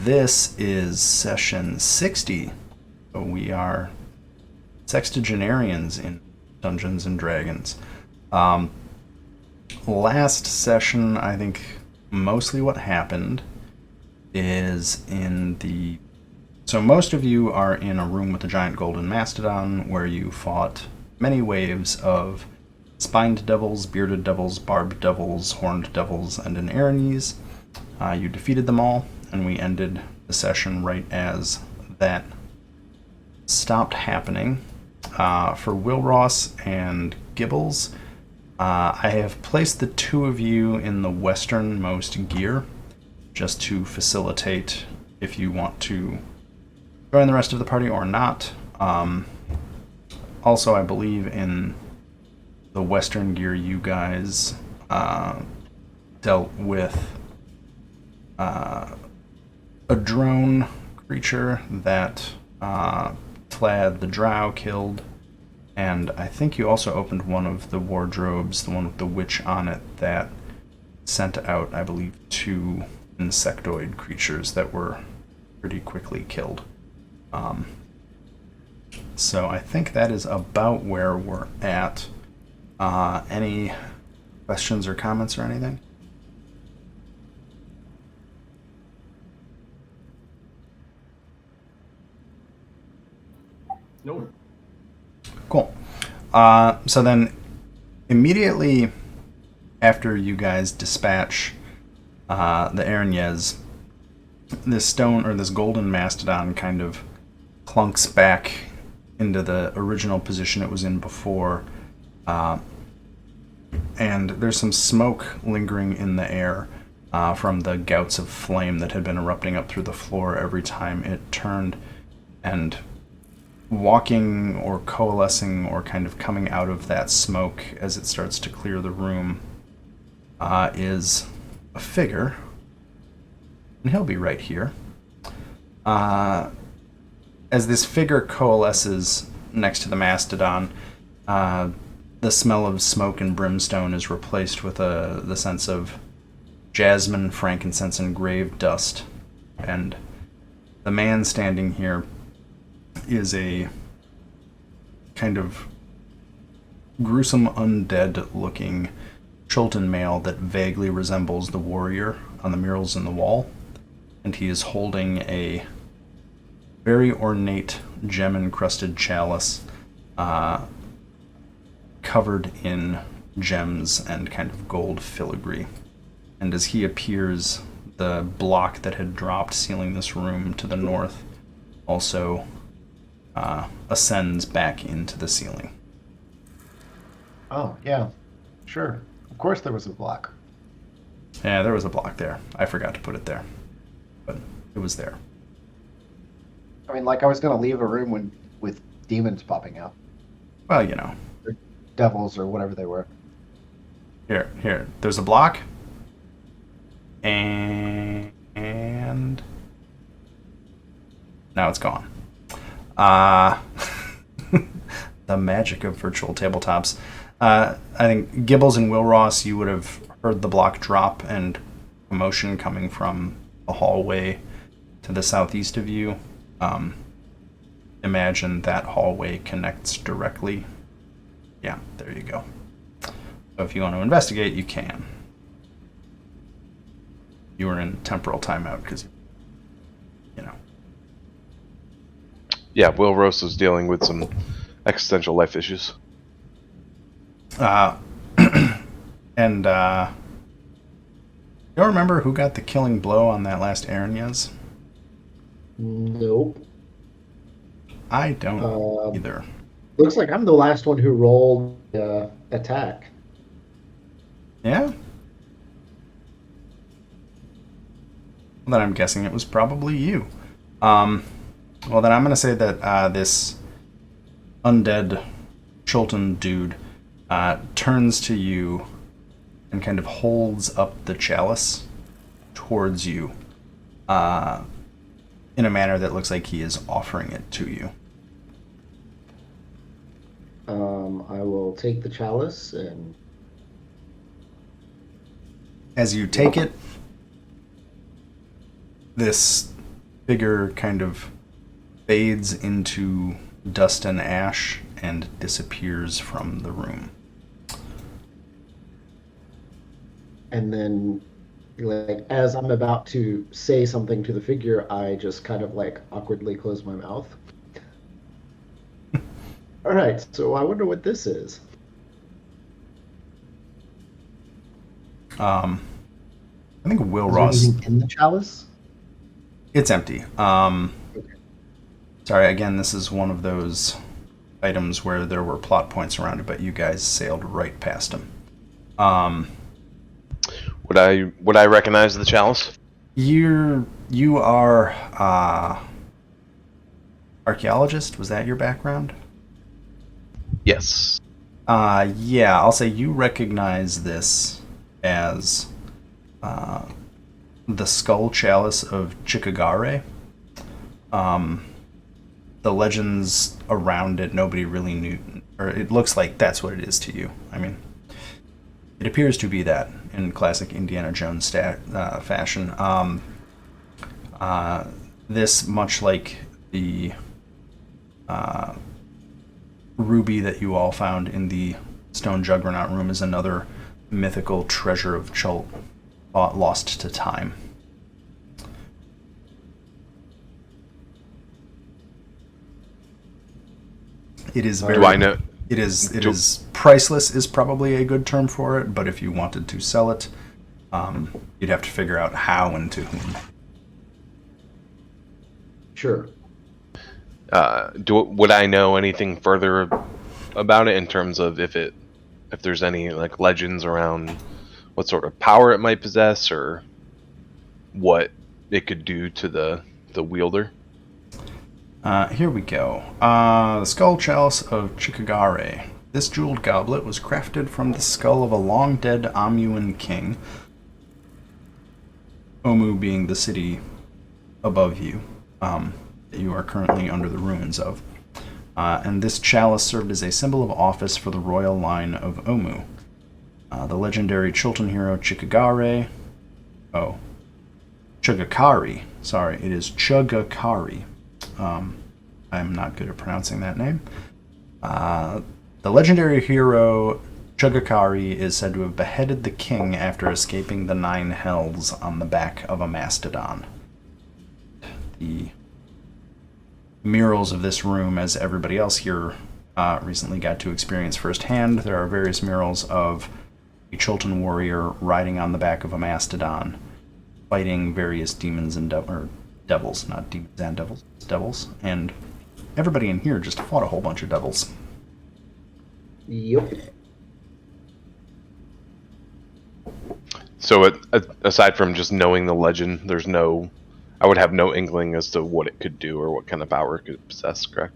This is session 60. So we are sextagenarians in Dungeons and Dragons. Last session, I think mostly what happened is So most of you are in a room with a giant golden mastodon where you fought many waves of spined devils, bearded devils, barbed devils, horned devils, and an Aranese. You defeated them all, and we ended the session right as that stopped happening. For Will Ross and Gibbles, I have placed the two of you in the westernmost gear just to facilitate if you want to join the rest of the party or not. Also, I believe in the western gear you guys dealt with a drone creature that Tlad the Drow killed, and I think you also opened one of the wardrobes, the one with the witch on it, that sent out, I believe, 2 insectoid creatures that were pretty quickly killed. So I think that is about where we're at. Any questions or comments or anything? Nope. Cool. So then, immediately after you guys dispatch the Aranez, this golden mastodon kind of clunks back into the original position it was in before, and there's some smoke lingering in the air from the gouts of flame that had been erupting up through the floor every time it turned, and walking or coalescing or kind of coming out of that smoke as it starts to clear the room is a figure, and he'll be right here. As this figure coalesces next to the mastodon, the smell of smoke and brimstone is replaced with the sense of jasmine, frankincense, and grave dust, and the man standing here is a kind of gruesome undead-looking Chultan male that vaguely resembles the warrior on the murals in the wall, and he is holding a very ornate gem-encrusted chalice covered in gems and kind of gold filigree. And as he appears, the block that had dropped sealing this room to the north also ascends back into the ceiling. Oh, yeah. Sure. Of course there was a block. Yeah, there was a block there. I forgot to put it there, but it was there. I mean, like I was going to leave a room with demons popping out. Well, you know. Or devils or whatever they were. Here. There's a block. And now it's gone. The magic of virtual tabletops. I think Gibbles and Will Ross, you would have heard the block drop and commotion coming from the hallway to the southeast of you. Imagine that hallway connects directly. Yeah, there you go. So if you want to investigate, you can. You were in temporal timeout because, you know. Yeah, Will Ross is dealing with some existential life issues. And you remember who got the killing blow on that last Aranez? Nope. I don't either. Looks like I'm the last one who rolled attack. Yeah? Well, then I'm guessing it was probably you. Well, then I'm going to say that this undead Chultan dude turns to you and kind of holds up the chalice towards you in a manner that looks like he is offering it to you. I will take the chalice and... As you take it, this figure kind of fades into dust and ash and disappears from the room. And then, like, as I'm about to say something to the figure, I just kind of like awkwardly close my mouth. All right, so I wonder what this is. I think Will Is there Ross. anything in the chalice? It's empty. Sorry, again, this is one of those items where there were plot points around it, but you guys sailed right past them. Would I recognize the chalice? You are archaeologist. Was that your background? Yes. Yeah, I'll say you recognize this as the skull chalice of Chikagare. The legends around it, nobody really knew, or it looks like that's what it is to you. I mean, it appears to be that in classic Indiana Jones fashion. This, much like the ruby that you all found in the stone juggernaut room, is another mythical treasure of Chult lost to time. It is very. Do I know? It is priceless is probably a good term for it, but if you wanted to sell it, you'd have to figure out how and to whom. Sure. Would I know anything further about it in terms of if there's any like legends around what sort of power it might possess or what it could do to the wielder? Here we go. The skull chalice of Chikagare. This jeweled goblet was crafted from the skull of a long-dead Amuan king, Omu being the city above you, that you are currently under the ruins of. And this chalice served as a symbol of office for the royal line of Omu. The legendary Chultan hero Chikagare... Oh. Chugakari. Sorry, it is Chugakari. I'm not good at pronouncing that name. The legendary hero Chugakari is said to have beheaded the king after escaping the 9 hells on the back of a mastodon. The murals of this room, as everybody else here recently got to experience firsthand, there are various murals of a Chultan warrior riding on the back of a mastodon, fighting various demons and devils, not demons and devils, and everybody in here just fought a whole bunch of devils. Yep. So aside from just knowing the legend, I would have no inkling as to what it could do or what kind of power it could possess, correct?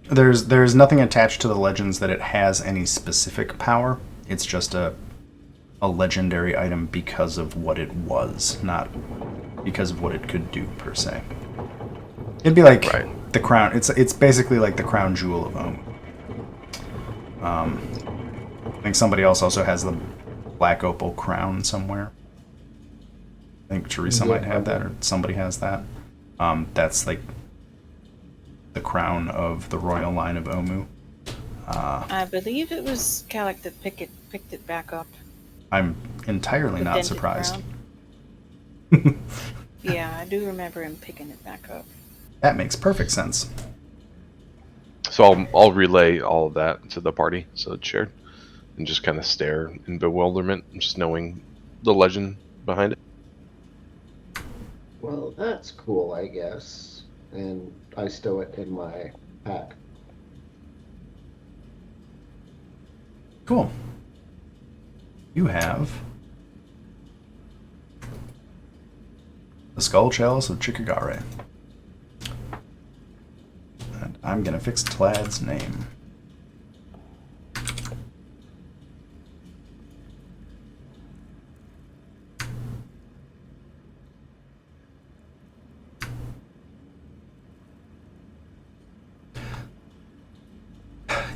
There's nothing attached to the legends that it has any specific power. It's just a legendary item because of what it was, not because of what it could do per se. It'd be like the crown. It's basically like the crown jewel of Ohm. I think somebody else also has the black opal crown somewhere. I think Teresa might have that, or somebody has that. That's like the crown of the royal line of Omu. I believe it was Calic that picked it back up. I'm entirely The not dented surprised. crown. Yeah, I do remember him picking it back up. That makes perfect sense. So I'll relay all of that to the party, so it's shared, and just kind of stare in bewilderment, just knowing the legend behind it. Well, that's cool, I guess. And I stow it in my pack. Cool. You have the skull chalice of Chikagare. And I'm gonna fix Tlad's name.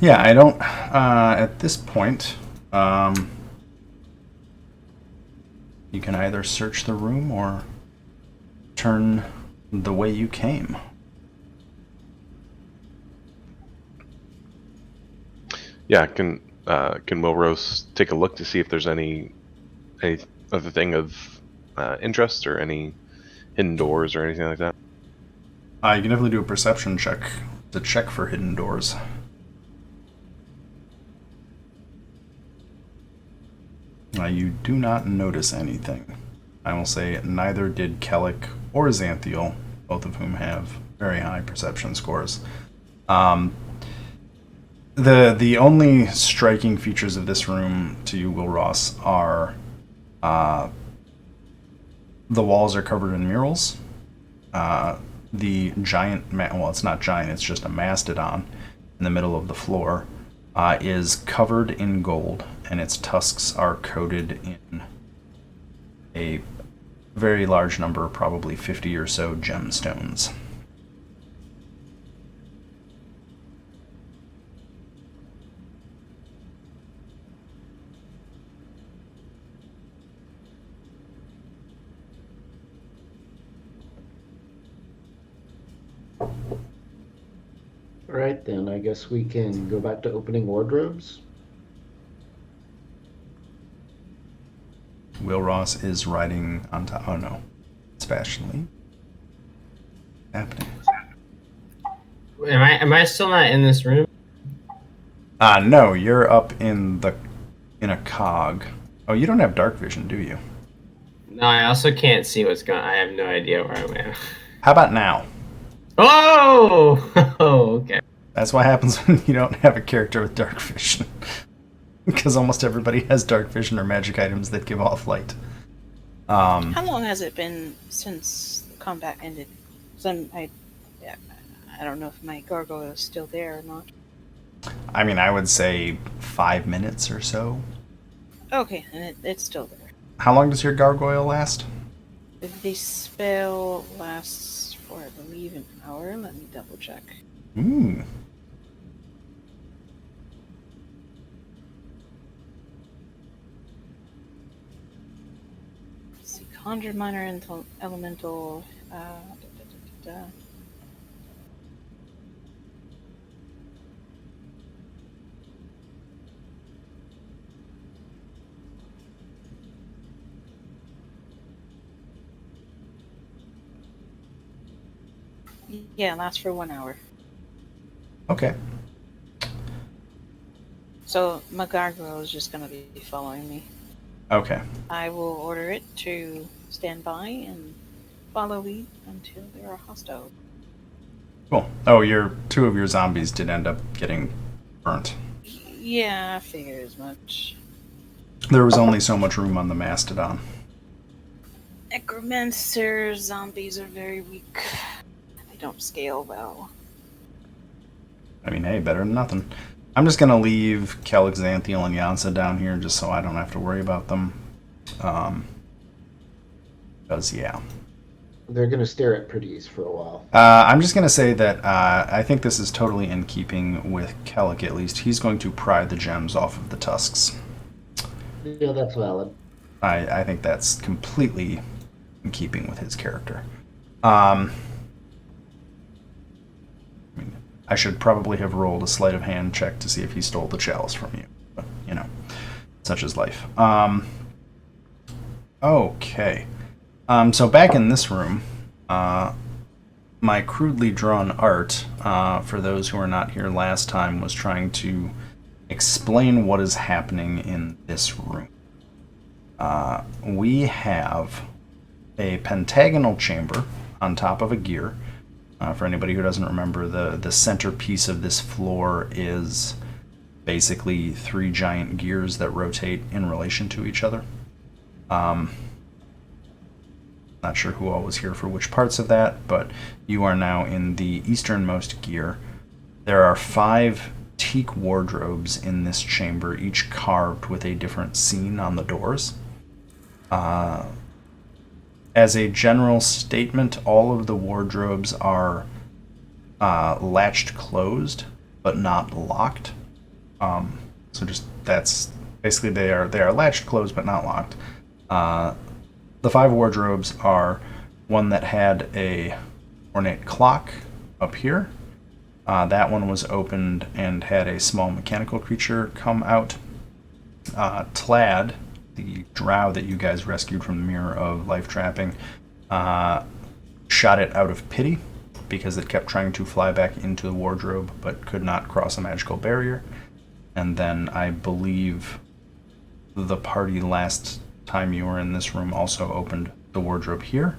Yeah, I don't, at this point, you can either search the room or turn the way you came. Yeah, can Wilrose take a look to see if there's any other thing of interest or any hidden doors or anything like that? You can definitely do a perception check to check for hidden doors. You do not notice anything. I will say neither did Kellic or Xanthiel, both of whom have very high perception scores. The only striking features of this room to you, Will Ross, are the walls are covered in murals. The giant, well, it's not giant, it's just a mastodon in the middle of the floor, is covered in gold, and its tusks are coated in a very large number, probably 50 or so gemstones. All right, then. I guess we can go back to opening wardrobes. Will Ross is riding on top. Oh no, it's Fashion League. Happening. Am I still not in this room? No, you're up in a cog. Oh, you don't have dark vision, do you? No, I also can't see what's going on. I have no idea where I am. How about now? Oh! Oh, okay. That's what happens when you don't have a character with dark vision. Because almost everybody has dark vision or magic items that give off light. How long has it been since the combat ended? I don't know if my gargoyle is still there or not. I mean, I would say 5 minutes or so. Okay, and it's still there. How long does your gargoyle last? The spell lasts for, I believe, an hour. Let me double check. Ooh. Let's see, conjure minor elemental. Yeah, it lasts for 1 hour. Okay. So my gargoyle is just going to be following me. Okay. I will order it to stand by and follow me until they are hostile. Cool. Oh, two of your zombies did end up getting burnt. Yeah, I figured as much. There was only so much room on the mastodon. Necromancer zombies are very weak. They don't scale well. I mean, hey, better than nothing. I'm just going to leave Kellic, Xanthiel, and Yansa down here just so I don't have to worry about them. Because, yeah. They're going to stare at pretties for a while. I'm just going to say that I think this is totally in keeping with Kellic, at least. He's going to pry the gems off of the tusks. Yeah, that's valid. I think that's completely in keeping with his character. I should probably have rolled a sleight of hand check to see if he stole the chalice from you. But, such is life. Okay. So back in this room, my crudely drawn art, for those who are not here last time, was trying to explain what is happening in this room. We have a pentagonal chamber on top of a gear. For anybody who doesn't remember, the centerpiece of this floor is basically 3 giant gears that rotate in relation to each other. Not sure who all was here for which parts of that, but you are now in the easternmost gear. There are 5 teak wardrobes in this chamber, each carved with a different scene on the doors. As a general statement, all of the wardrobes are latched closed, but not locked. So just that's basically they are latched closed, but not locked. The 5 wardrobes are one that had a ornate clock up here. That one was opened and had a small mechanical creature come out. Tlad, the drow that you guys rescued from the Mirror of Life Trapping, shot it out of pity because it kept trying to fly back into the wardrobe but could not cross a magical barrier. And then I believe the party last time you were in this room also opened the wardrobe here,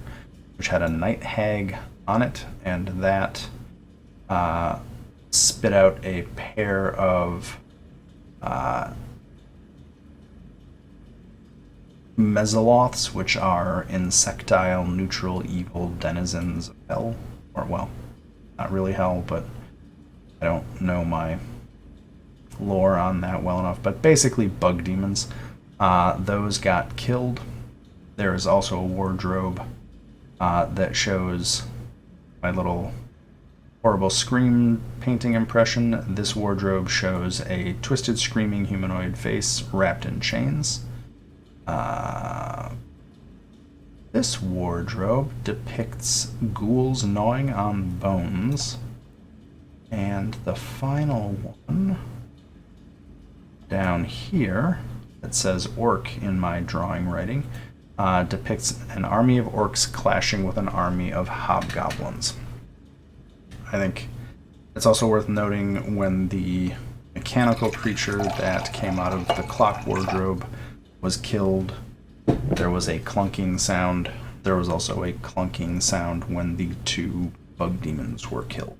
which had a night hag on it, and that spit out a pair of Mesoloths, which are insectile, neutral, evil denizens of hell. Or, well, not really hell, but I don't know my lore on that well enough. But basically bug demons. Those got killed. There is also a wardrobe that shows my little horrible scream painting impression. This wardrobe shows a twisted, screaming humanoid face wrapped in chains. This wardrobe depicts ghouls gnawing on bones. And the final one down here, that says orc in my drawing writing, depicts an army of orcs clashing with an army of hobgoblins. I think it's also worth noting when the mechanical creature that came out of the clock wardrobe was killed, there was a clunking sound. There was also a clunking sound when the two bug demons were killed.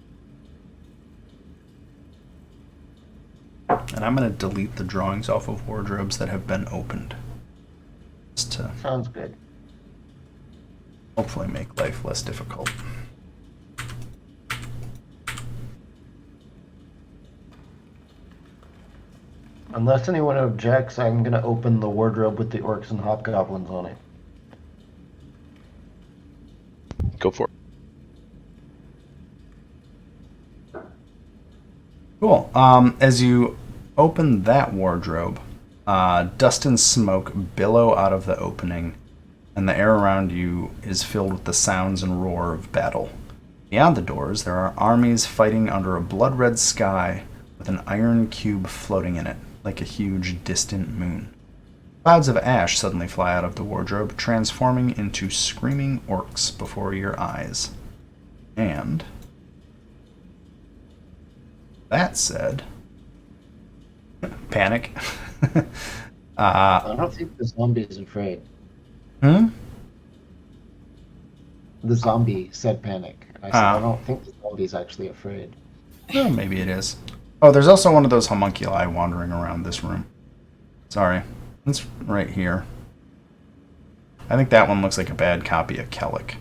And I'm going to delete the drawings off of wardrobes that have been opened. Just to Sounds good. hopefully make life less difficult. Unless anyone objects, I'm gonna open the wardrobe with the orcs and hobgoblins on it. Go for it. Cool. As you open that wardrobe, dust and smoke billow out of the opening, and the air around you is filled with the sounds and roar of battle. Beyond the doors, there are armies fighting under a blood-red sky with an iron cube floating in it, like a huge distant moon. Clouds of ash suddenly fly out of the wardrobe, transforming into screaming orcs before your eyes. And that said, panic. I don't think the zombie is afraid. Hmm? The zombie said panic. I said I don't think the zombie's actually afraid. Oh, maybe it is. Oh, there's also one of those homunculi wandering around this room. Sorry. It's right here. I think that one looks like a bad copy of Kellic.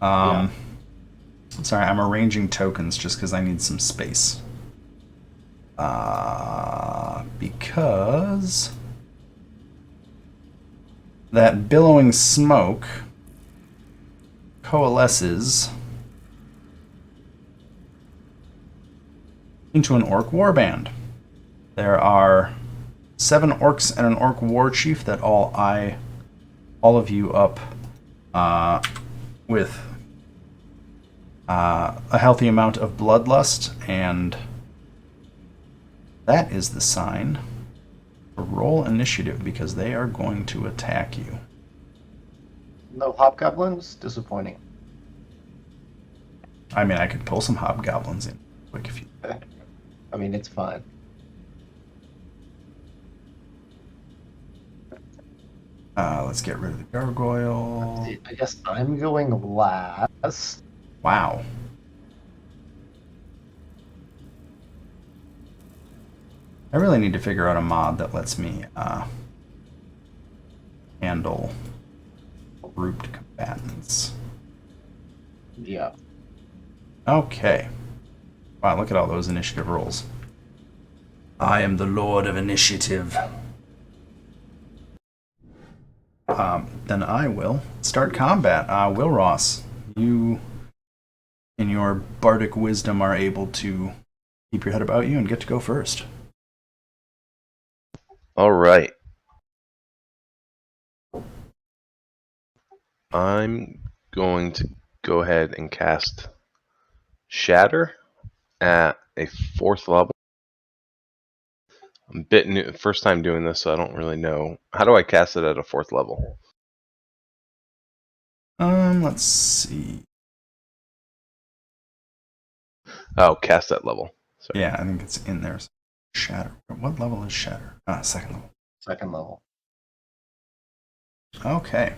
Yeah. Sorry, I'm arranging tokens just because I need some space. Because that billowing smoke coalesces into an orc warband. There are 7 orcs and an orc war chief that all eye all of you up with a healthy amount of bloodlust, and that is the sign to roll initiative because they are going to attack you. No hobgoblins? Disappointing. I mean, I could pull some hobgoblins in quick if you. I mean, it's fine. Let's get rid of the gargoyle. I guess I'm going last. Wow. I really need to figure out a mod that lets me handle grouped combatants. Yeah. Okay. Wow, look at all those initiative rolls. I am the Lord of Initiative. Then I will start combat. Will Ross, you, in your bardic wisdom, are able to keep your head about you and get to go first. All right. I'm going to go ahead and cast Shatter at a 4th level. I'm a bit new, first time doing this, so I don't really know. How do I cast it at a 4th level? Let's see. Oh, cast at level. Sorry. Yeah, I think it's in there. Shatter. What level is Shatter? 2nd level. 2nd level. Okay.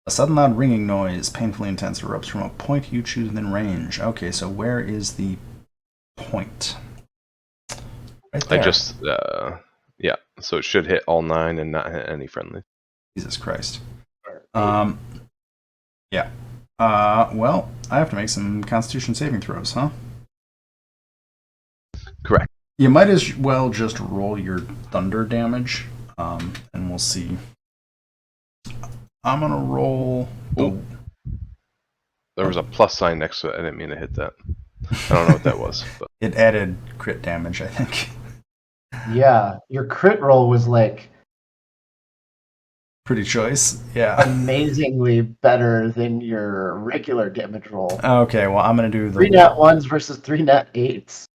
A sudden loud ringing noise, painfully intense, erupts from a point you choose within range. Okay, so where is the point? Right there. I just, yeah, so it should hit all 9 and not hit any friendly. Jesus Christ. Or Yeah. Well, I have to make some Constitution saving throws, huh? Correct. You might as well just roll your thunder damage, and we'll see. I'm gonna roll. Ooh. There was a plus sign next to it. I didn't mean to hit that. I don't know what that was. But. It added crit damage, I think. Yeah, your crit roll was like Pretty choice. Yeah. amazingly better than your regular damage roll. Okay, well, I'm gonna do the 3 nat 1s versus 3 nat 8s.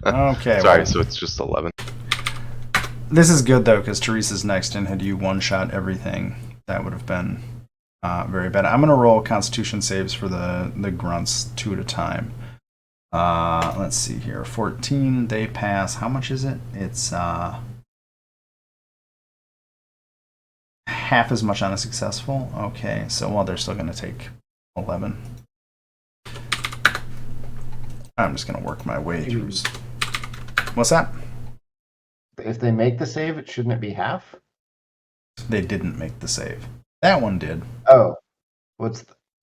Okay. Sorry, well, so it's just 11. this is good though, because Teresa's next, and had you one-shot everything, that would have been very bad. I'm gonna roll Constitution saves for the grunts 2 at a time. Let's see here. 14, they pass. How much is it? It's half as much on a successful. Okay, so well, they're still gonna take 11. I'm just gonna work my way through. What's that? If they make the save, shouldn't it be half? They didn't make the save. That one did. Oh,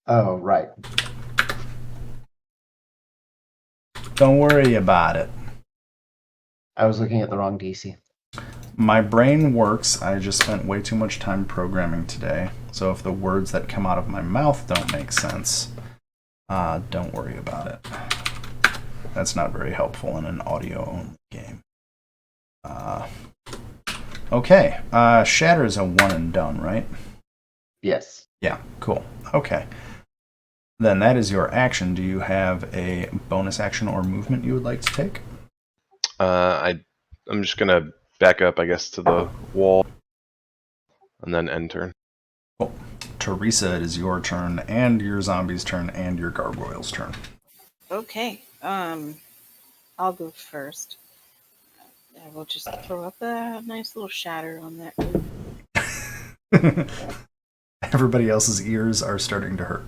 oh, right. Don't worry about it. I was looking at the wrong DC. My brain works. I just spent way too much time programming today. So if the words that come out of my mouth don't make sense, don't worry about it. That's not very helpful in an audio-only game. Okay. Shatter is a one and done, right? Yes. Yeah, cool. Okay. Then that is your action. Do you have a bonus action or movement you would like to take? I'm just gonna back up, I guess, to the wall, and then end turn. Cool. Teresa, it is your turn, and your zombie's turn, and your gargoyle's turn. Okay. I'll go first. I will just throw up a nice little shatter on that. Everybody else's ears are starting to hurt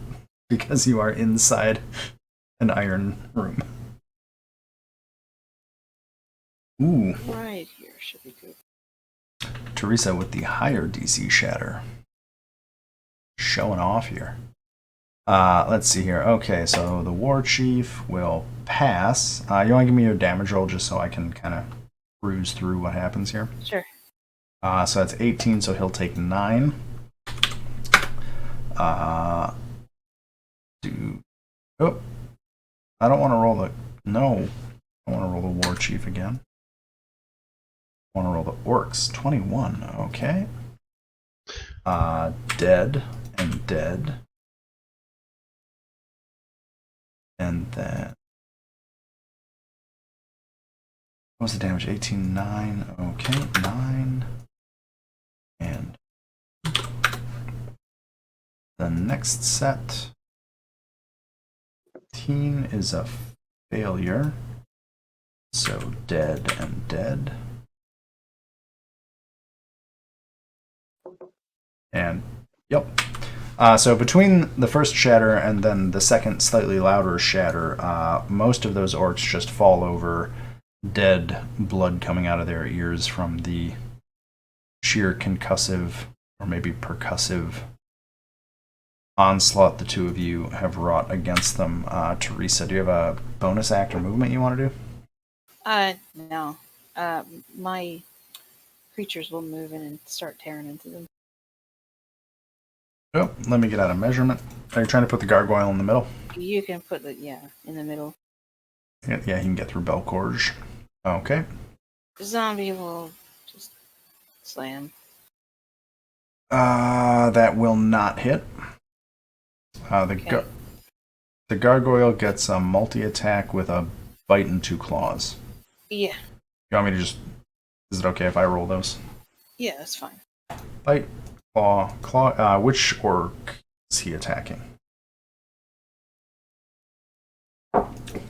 because you are inside an iron room. Ooh. Right here should be good. Teresa with the higher DC shatter. Showing off here. Let's see here. Okay, so the war chief will pass. You want to give me your damage roll just so I can kind of cruise through what happens here? Sure. So that's 18, so he'll take 9. Oh, I don't want to roll the... No. I want to roll the war chief again. I want to roll the orcs. 21, okay. Dead and dead. And then... What was the damage? 18, 9. Okay, 9. And... the next set... 15 is a failure. So dead and dead. And, yep. So between the first shatter and then the second slightly louder shatter, most of those orcs just fall over, dead, blood coming out of their ears from the sheer concussive, or maybe percussive, onslaught the two of you have wrought against them. Teresa, do you have a bonus act or movement you want to do? No. My creatures will move in and start tearing into them. Oh, let me get out a measurement. Are you trying to put the gargoyle in the middle? You can put the, in the middle. Yeah, he can get through Belcorge. Okay. The zombie will just slam. That will not hit. Okay. The gargoyle gets a multi-attack with a bite and 2 claws. Yeah. You want me to just... Is it okay if I roll those? Yeah, that's fine. Bite, claw. Which orc is he attacking?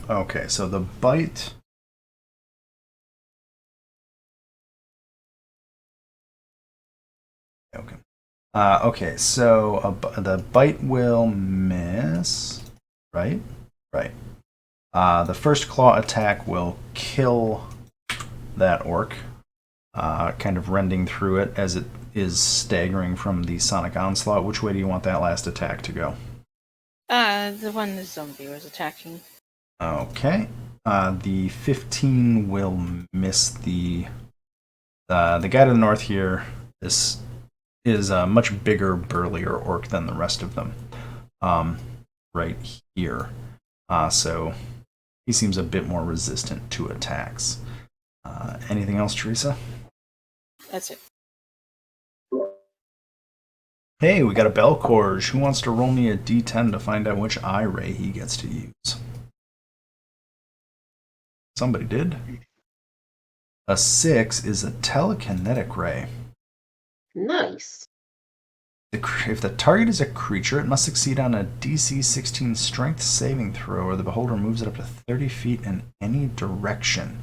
Okay, so the bite... Okay. Okay, so the bite will miss, right? Right. The first claw attack will kill that orc, kind of rending through it as it is staggering from the sonic onslaught. Which way do you want that last attack to go? The one the zombie was attacking. Okay. The 15 will miss the guy to the north here. This is a much bigger, burlier orc than the rest of them. Right here. So he seems a bit more resistant to attacks. Anything else, Teresa? That's it. Hey, we got a Belcorge. Who wants to roll me a d10 to find out which eye ray he gets to use? Somebody did. A 6 is a telekinetic ray. Nice. If the target is a creature, it must succeed on a DC 16 strength saving throw, or the beholder moves it up to 30 feet in any direction.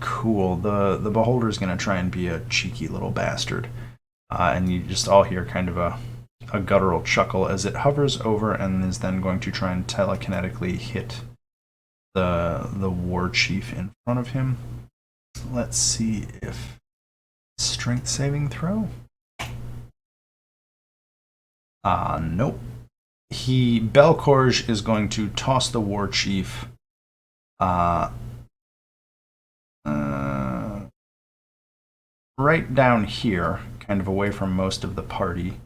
Cool. The beholder is going to try and be a cheeky little bastard. And you just all hear kind of a guttural chuckle as it hovers over and is then going to try and telekinetically hit the war chief in front of him. Let's see if strength saving throw. Nope. Belcorge is going to toss the war chief right down here, kind of away from most of the party,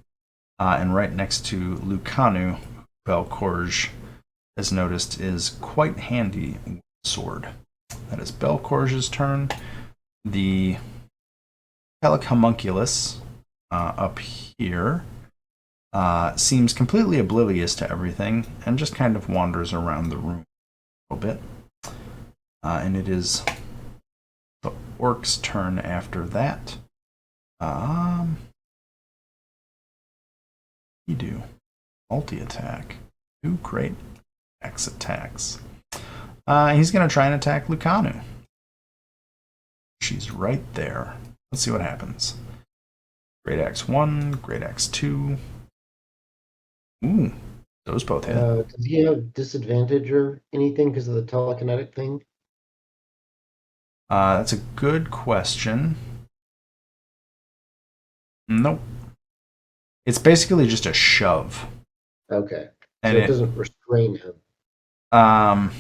and right next to Lucanu. Belcorge has noticed is quite handy with a sword. That is Belcorge's turn. The Telehomunculus up here seems completely oblivious to everything and just kind of wanders around the room a little bit. And it is the orc's turn after that. He do multi-attack. 2 great X attacks. He's going to try and attack Lucanu. She's right there. Let's see what happens. Great Axe 1, Great Axe 2. Ooh, those both hit. Does he have disadvantage or anything because of the telekinetic thing? That's a good question. Nope. It's basically just a shove. Okay. And So it doesn't restrain him. I'm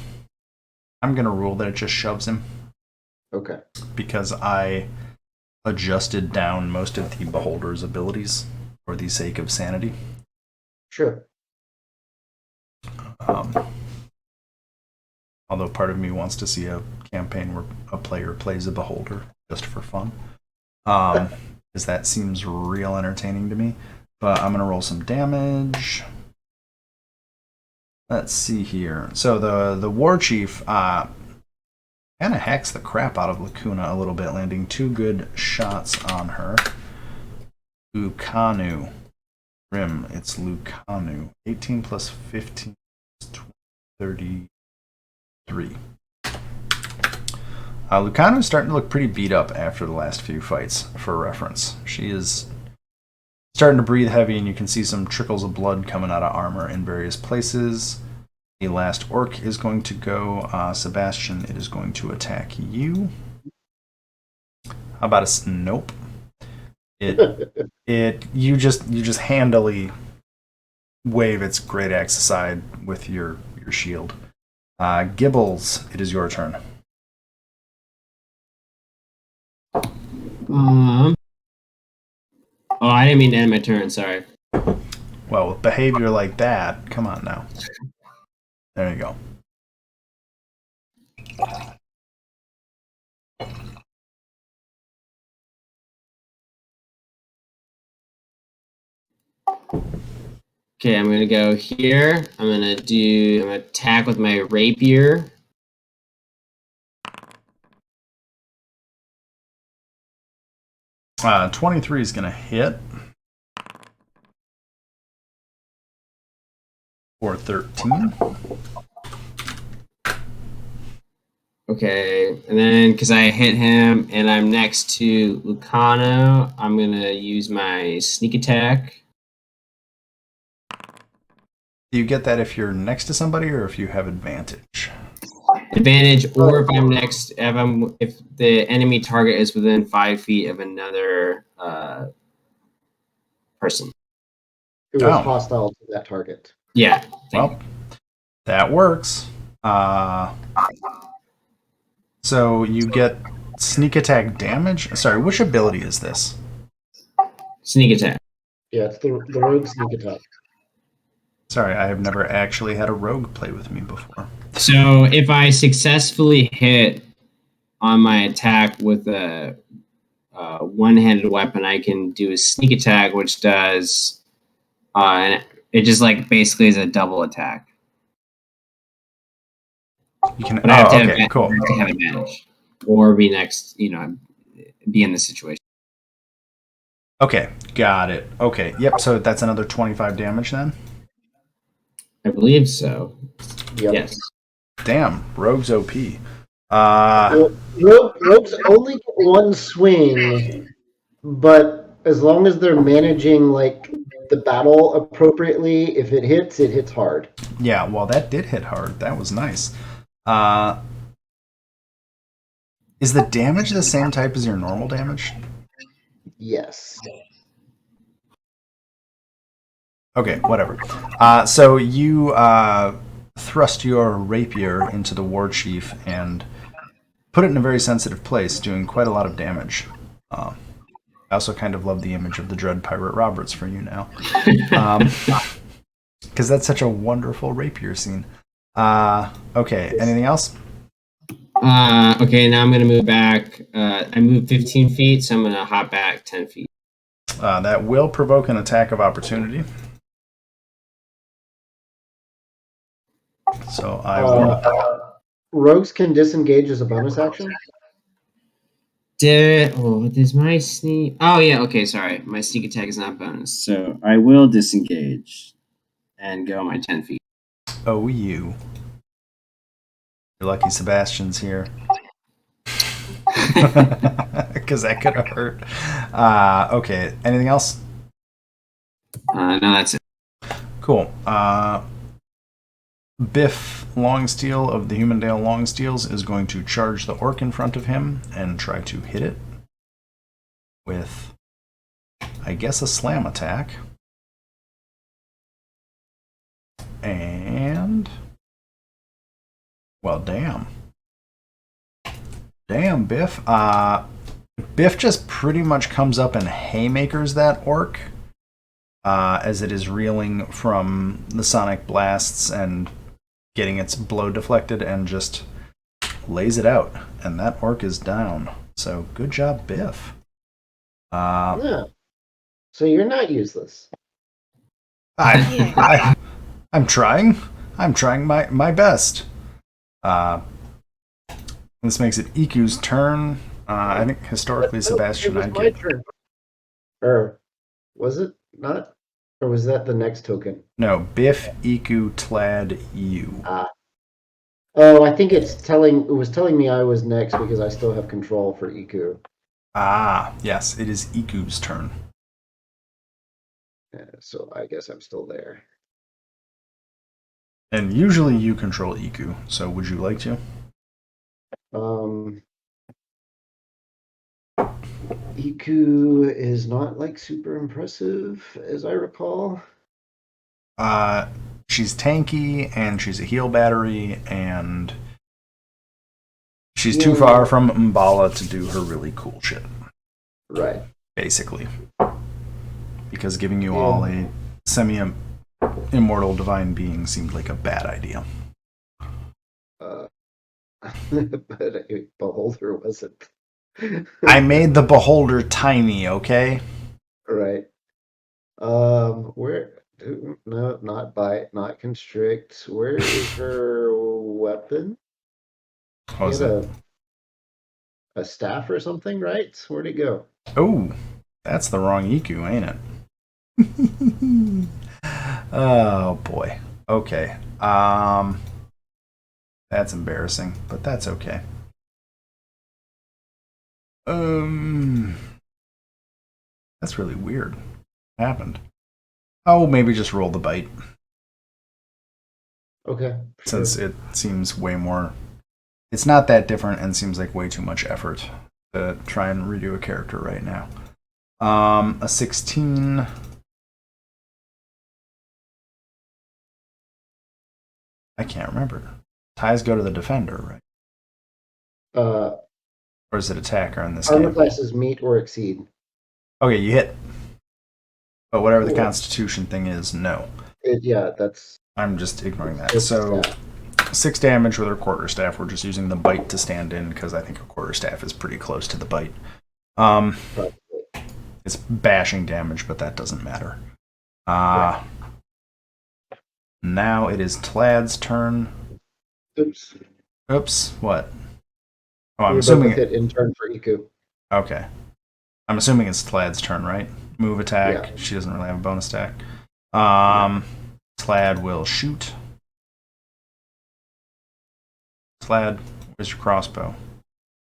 going to rule that it just shoves him. Okay. Because I adjusted down most of the beholder's abilities for the sake of sanity. Sure. Although part of me wants to see a campaign where a player plays a beholder just for fun. Because that seems real entertaining to me. But I'm going to roll some damage. Let's see here. So the war chief kind of hacks the crap out of Lacuna a little bit, landing 2 good shots on her. Lucanu. Grim, it's Lucanu. 18 plus 15 is 33. Lucanu is starting to look pretty beat up after the last few fights, for reference. She is starting to breathe heavy, and you can see some trickles of blood coming out of armor in various places. The last orc is going to go. Sebastian, it is going to attack you. How about a nope? You just handily wave its great axe aside with your shield. Gibbles, it is your turn. Oh, I didn't mean to end my turn. Sorry. Well, with behavior like that, come on now. There you go. Okay, I'm gonna go here. I'm gonna attack with my rapier. Uh, 23 is gonna hit. For 13. Okay, and then because I hit him and I'm next to Lucano, I'm gonna use my sneak attack. Do you get that if you're next to somebody or if you have advantage? Advantage, or if the enemy target is within 5 feet of another person. Who is hostile to that target. Yeah. Well, that works. So you get sneak attack damage. Sorry, which ability is this? Sneak attack. Yeah, it's the rogue sneak attack. Sorry, I have never actually had a rogue play with me before. So if I successfully hit on my attack with a one-handed weapon, I can do a sneak attack, which does, and it just like basically is a double attack. You can. But I have to okay, cool. have advantage, or be next. Be in the situation. Okay, got it. Okay, yep. So that's another 25 damage then. I believe so. Yep. Yes. Damn, rogue's OP. Rogues only get one swing, but as long as they're managing like the battle appropriately, if it hits hard. Yeah, well, that did hit hard. That was nice. Is the damage the same type as your normal damage? Yes. Okay, whatever. So you thrust your rapier into the war chief and put it in a very sensitive place, doing quite a lot of damage. I also kind of love the image of the Dread Pirate Roberts for you now. Because that's such a wonderful rapier scene. Okay, anything else? Okay, now I'm going to move back. I moved 15 feet, so I'm going to hop back 10 feet. That will provoke an attack of opportunity. So I will... Rogues can disengage as a bonus action? Does my sneak... Oh, yeah, okay, sorry. My sneak attack is not bonus, so I will disengage and go my 10 feet. Oh, you. You're lucky Sebastian's here. Because that could have hurt. Okay, anything else? No, that's it. Cool. Biff Longsteel of the Humandale Longsteels is going to charge the orc in front of him and try to hit it with, I guess, a slam attack. And... well, damn. Damn, Biff. Biff just pretty much comes up and haymakers that orc as it is reeling from the sonic blasts and getting its blow deflected, and just lays it out. And that orc is down. So good job, Biff. Yeah. So you're not useless. I'm trying. I'm trying my best. This makes it Iku's turn. I think historically, Sebastian, it was my turn. Or was it not? Or was that the next token? No, Biff, Iku, Tlad, you. Oh, I think it was telling me I was next because I still have control for Iku. Yes, it is Iku's turn. So I guess I'm still there. And usually you control Iku, so would you like to? Iku is not like super impressive, as I recall. She's tanky, and she's a heal battery, and she's too far from Mbala to do her really cool shit. Right. Basically. Because giving you all a semi-immortal divine being seemed like a bad idea. But a beholder wasn't. I made the beholder tiny, okay? Right. Where No, not bite, not constrict. Where is her weapon? What was She had it? a staff or something, right? Where'd it go? Oh, that's the wrong Iku, ain't it? Oh boy. Okay. That's embarrassing, but that's okay. That's really weird. What happened? Oh, maybe just roll the bite. Okay. Since Sure. it seems way more. It's not that different and seems like way too much effort to try and redo a character right now. A 16. I can't remember. Ties go to the defender, right? Or is it attacker in this Armor game? classes meet or exceed. Okay, you hit. But whatever the Cool. Constitution thing is, no. Yeah, that's. I'm just ignoring that. It's So, staff. 6 damage with our quarterstaff. We're just using the bite to stand in because I think a quarterstaff is pretty close to the bite. Probably. It's bashing damage, but that doesn't matter. Now it is Tlad's turn. Oops. Oops, what? Oh, I'm We assuming both hit in turn for Iku. Okay. I'm assuming it's Tlad's turn, right? Move attack. Yeah. She doesn't really have a bonus attack. Tlad will shoot. Tlad, where's your crossbow?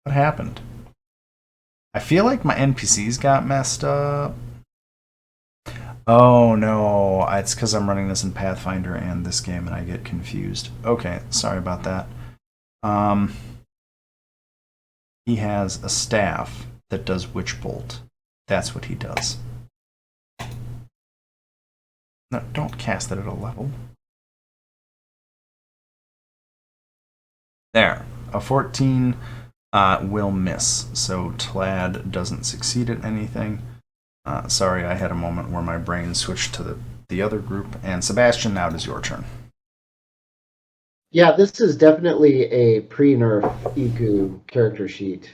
What happened? I feel like my NPCs got messed up. Oh no, it's because I'm running this in Pathfinder and this game and I get confused. Okay, sorry about that. He has a staff that does Witch Bolt. That's what he does. No, don't cast it at a level. There. A 14 will miss, so Tlad doesn't succeed at anything. Sorry, I had a moment where my brain switched to the other group. And Sebastian, now it is your turn. Yeah, this is definitely a pre-nerf Iku character sheet.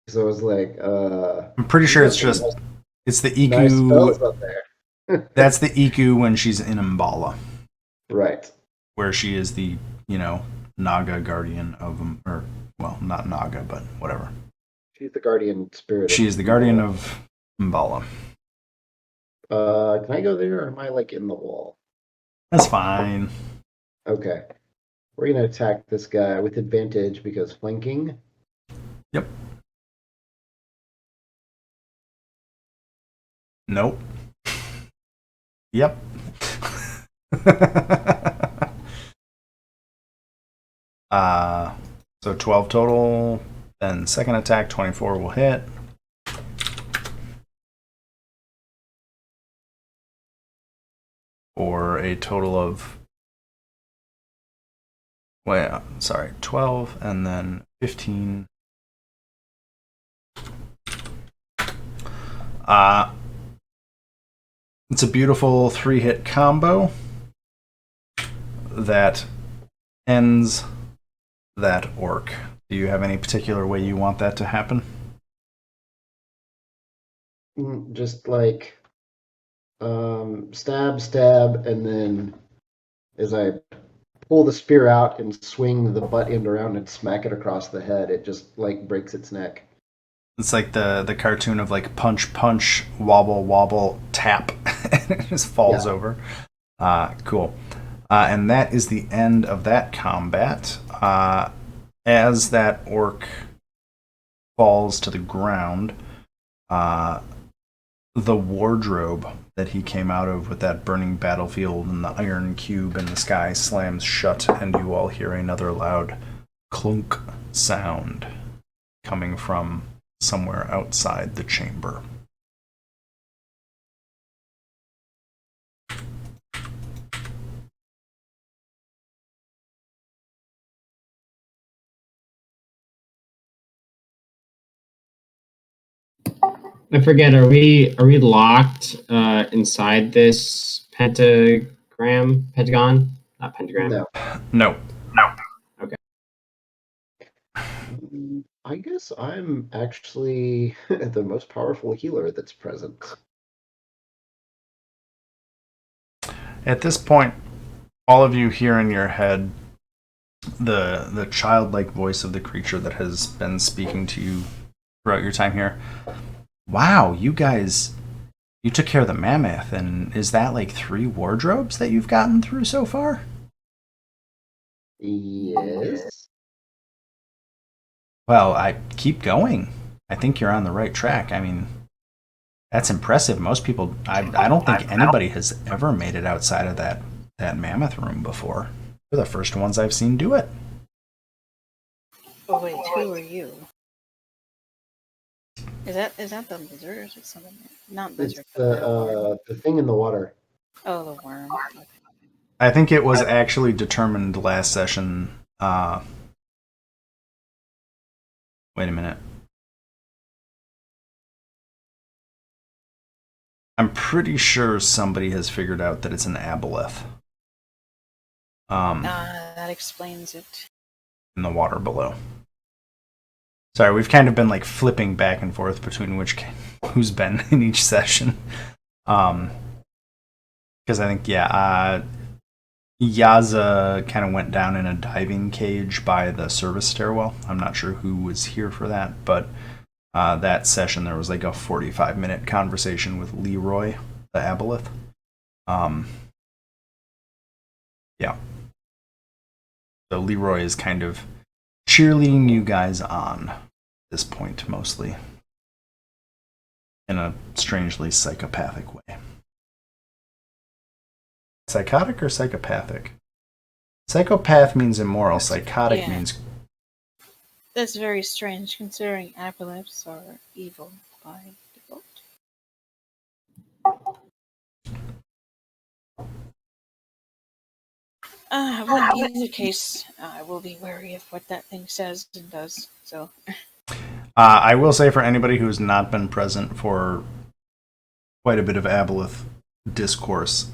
So I was like, I'm pretty sure it's just it's the Iku. nice spells up there. That's the Iku when she's in Umbala, Right. where she is the Naga guardian of or well, not Naga, but whatever. She's the guardian spirit. She is the guardian of Umbala. Can I go there, or am I like in the wall? That's fine. Okay. We're gonna attack this guy with advantage because flanking. Yep. Nope. Yep. So 12 total. Then second attack, 24 will hit. For a total of 12 and then 15. It's a beautiful 3-hit combo that ends that orc. Do you have any particular way you want that to happen? Just like stab, and then as I pull the spear out and swing the butt end around and smack it across the head, it just like breaks its neck. It's like the cartoon of like punch, punch, wobble, wobble, tap, and it just falls over. Cool. And that is the end of that combat. As that orc falls to the ground, the wardrobe that he came out of with that burning battlefield and the iron cube in the sky slams shut, and you all hear another loud clunk sound coming from somewhere outside the chamber. I forget. Are we locked inside this pentagon? Not pentagram. No. No. Okay. I guess I'm actually the most powerful healer that's present. At this point, all of you hear in your head the childlike voice of the creature that has been speaking to you throughout your time here. Wow, you guys, you took care of the mammoth, and is that like 3 wardrobes that you've gotten through so far? Yes. Well, I keep going. I think you're on the right track. I mean, that's impressive. Most people, I don't think anybody has ever made it outside of that mammoth room before. You're the first ones I've seen do it. Oh wait, who are you? Is that the lizard or is it something? Not It's lizard, but the worm. the thing in the water. Oh, the worm. Okay. I think it was actually determined last session. Wait a minute. I'm pretty sure somebody has figured out that it's an aboleth. That explains it. In the water below. Sorry, we've kind of been like flipping back and forth between who's been in each session. Because I think, Yaza kind of went down in a diving cage by the service stairwell. I'm not sure who was here for that, but that session there was like a 45-minute conversation with Leroy, the aboleth. Yeah. So Leroy is kind of cheerleading you guys on at this point, mostly. In a strangely psychopathic way. Psychotic or psychopathic? Psychopath means immoral. Psychotic means... That's very strange, considering apocalypse are evil by default. What in either case, I will be wary of what that thing says and does, so... I will say for anybody who's not been present for quite a bit of aboleth discourse,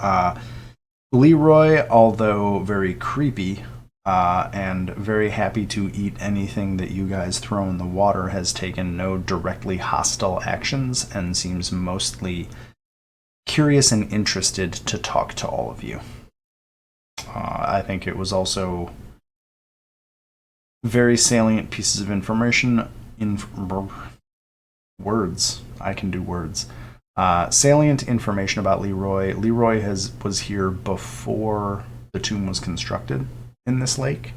Leroy, although very creepy and very happy to eat anything that you guys throw in the water, has taken no directly hostile actions and seems mostly curious and interested to talk to all of you. I think it was also very salient pieces of information words. I can do words. Salient information about Leroy. Leroy was here before the tomb was constructed in this lake,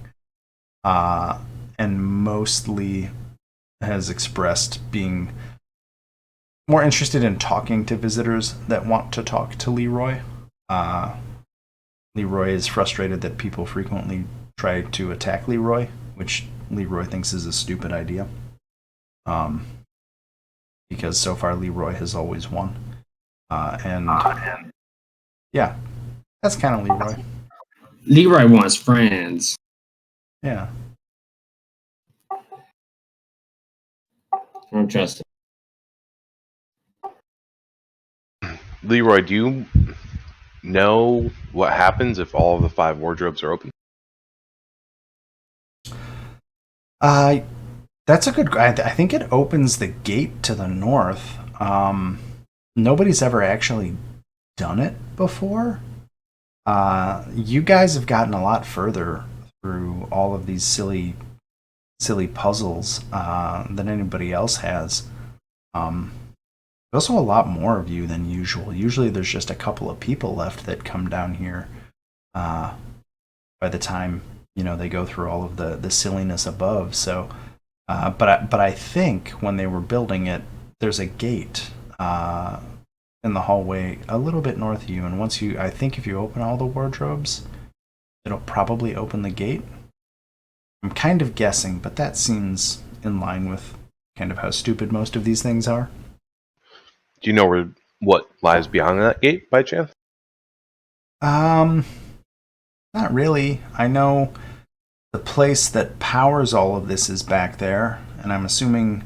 and mostly has expressed being more interested in talking to visitors that want to talk to Leroy. Leroy is frustrated that people frequently try to attack Leroy, which Leroy thinks is a stupid idea. Because so far Leroy has always won. Yeah, that's kind of Leroy. Leroy wants friends. Yeah. I don't trust him. Leroy, do you know what happens if all of the 5 wardrobes are open? That's a good... I think it opens the gate to the north. Nobody's ever actually done it before. You guys have gotten a lot further through all of these silly puzzles than anybody else has. There's also a lot more of you than usual. Usually there's just a couple of people left that come down here by the time they go through all of the silliness above. So, but I think when they were building it, there's a gate in the hallway a little bit north of you, and I think if you open all the wardrobes, it'll probably open the gate. I'm kind of guessing, but that seems in line with kind of how stupid most of these things are. Do you know what lies beyond that gate by chance? Not really. I know the place that powers all of this is back there, and I'm assuming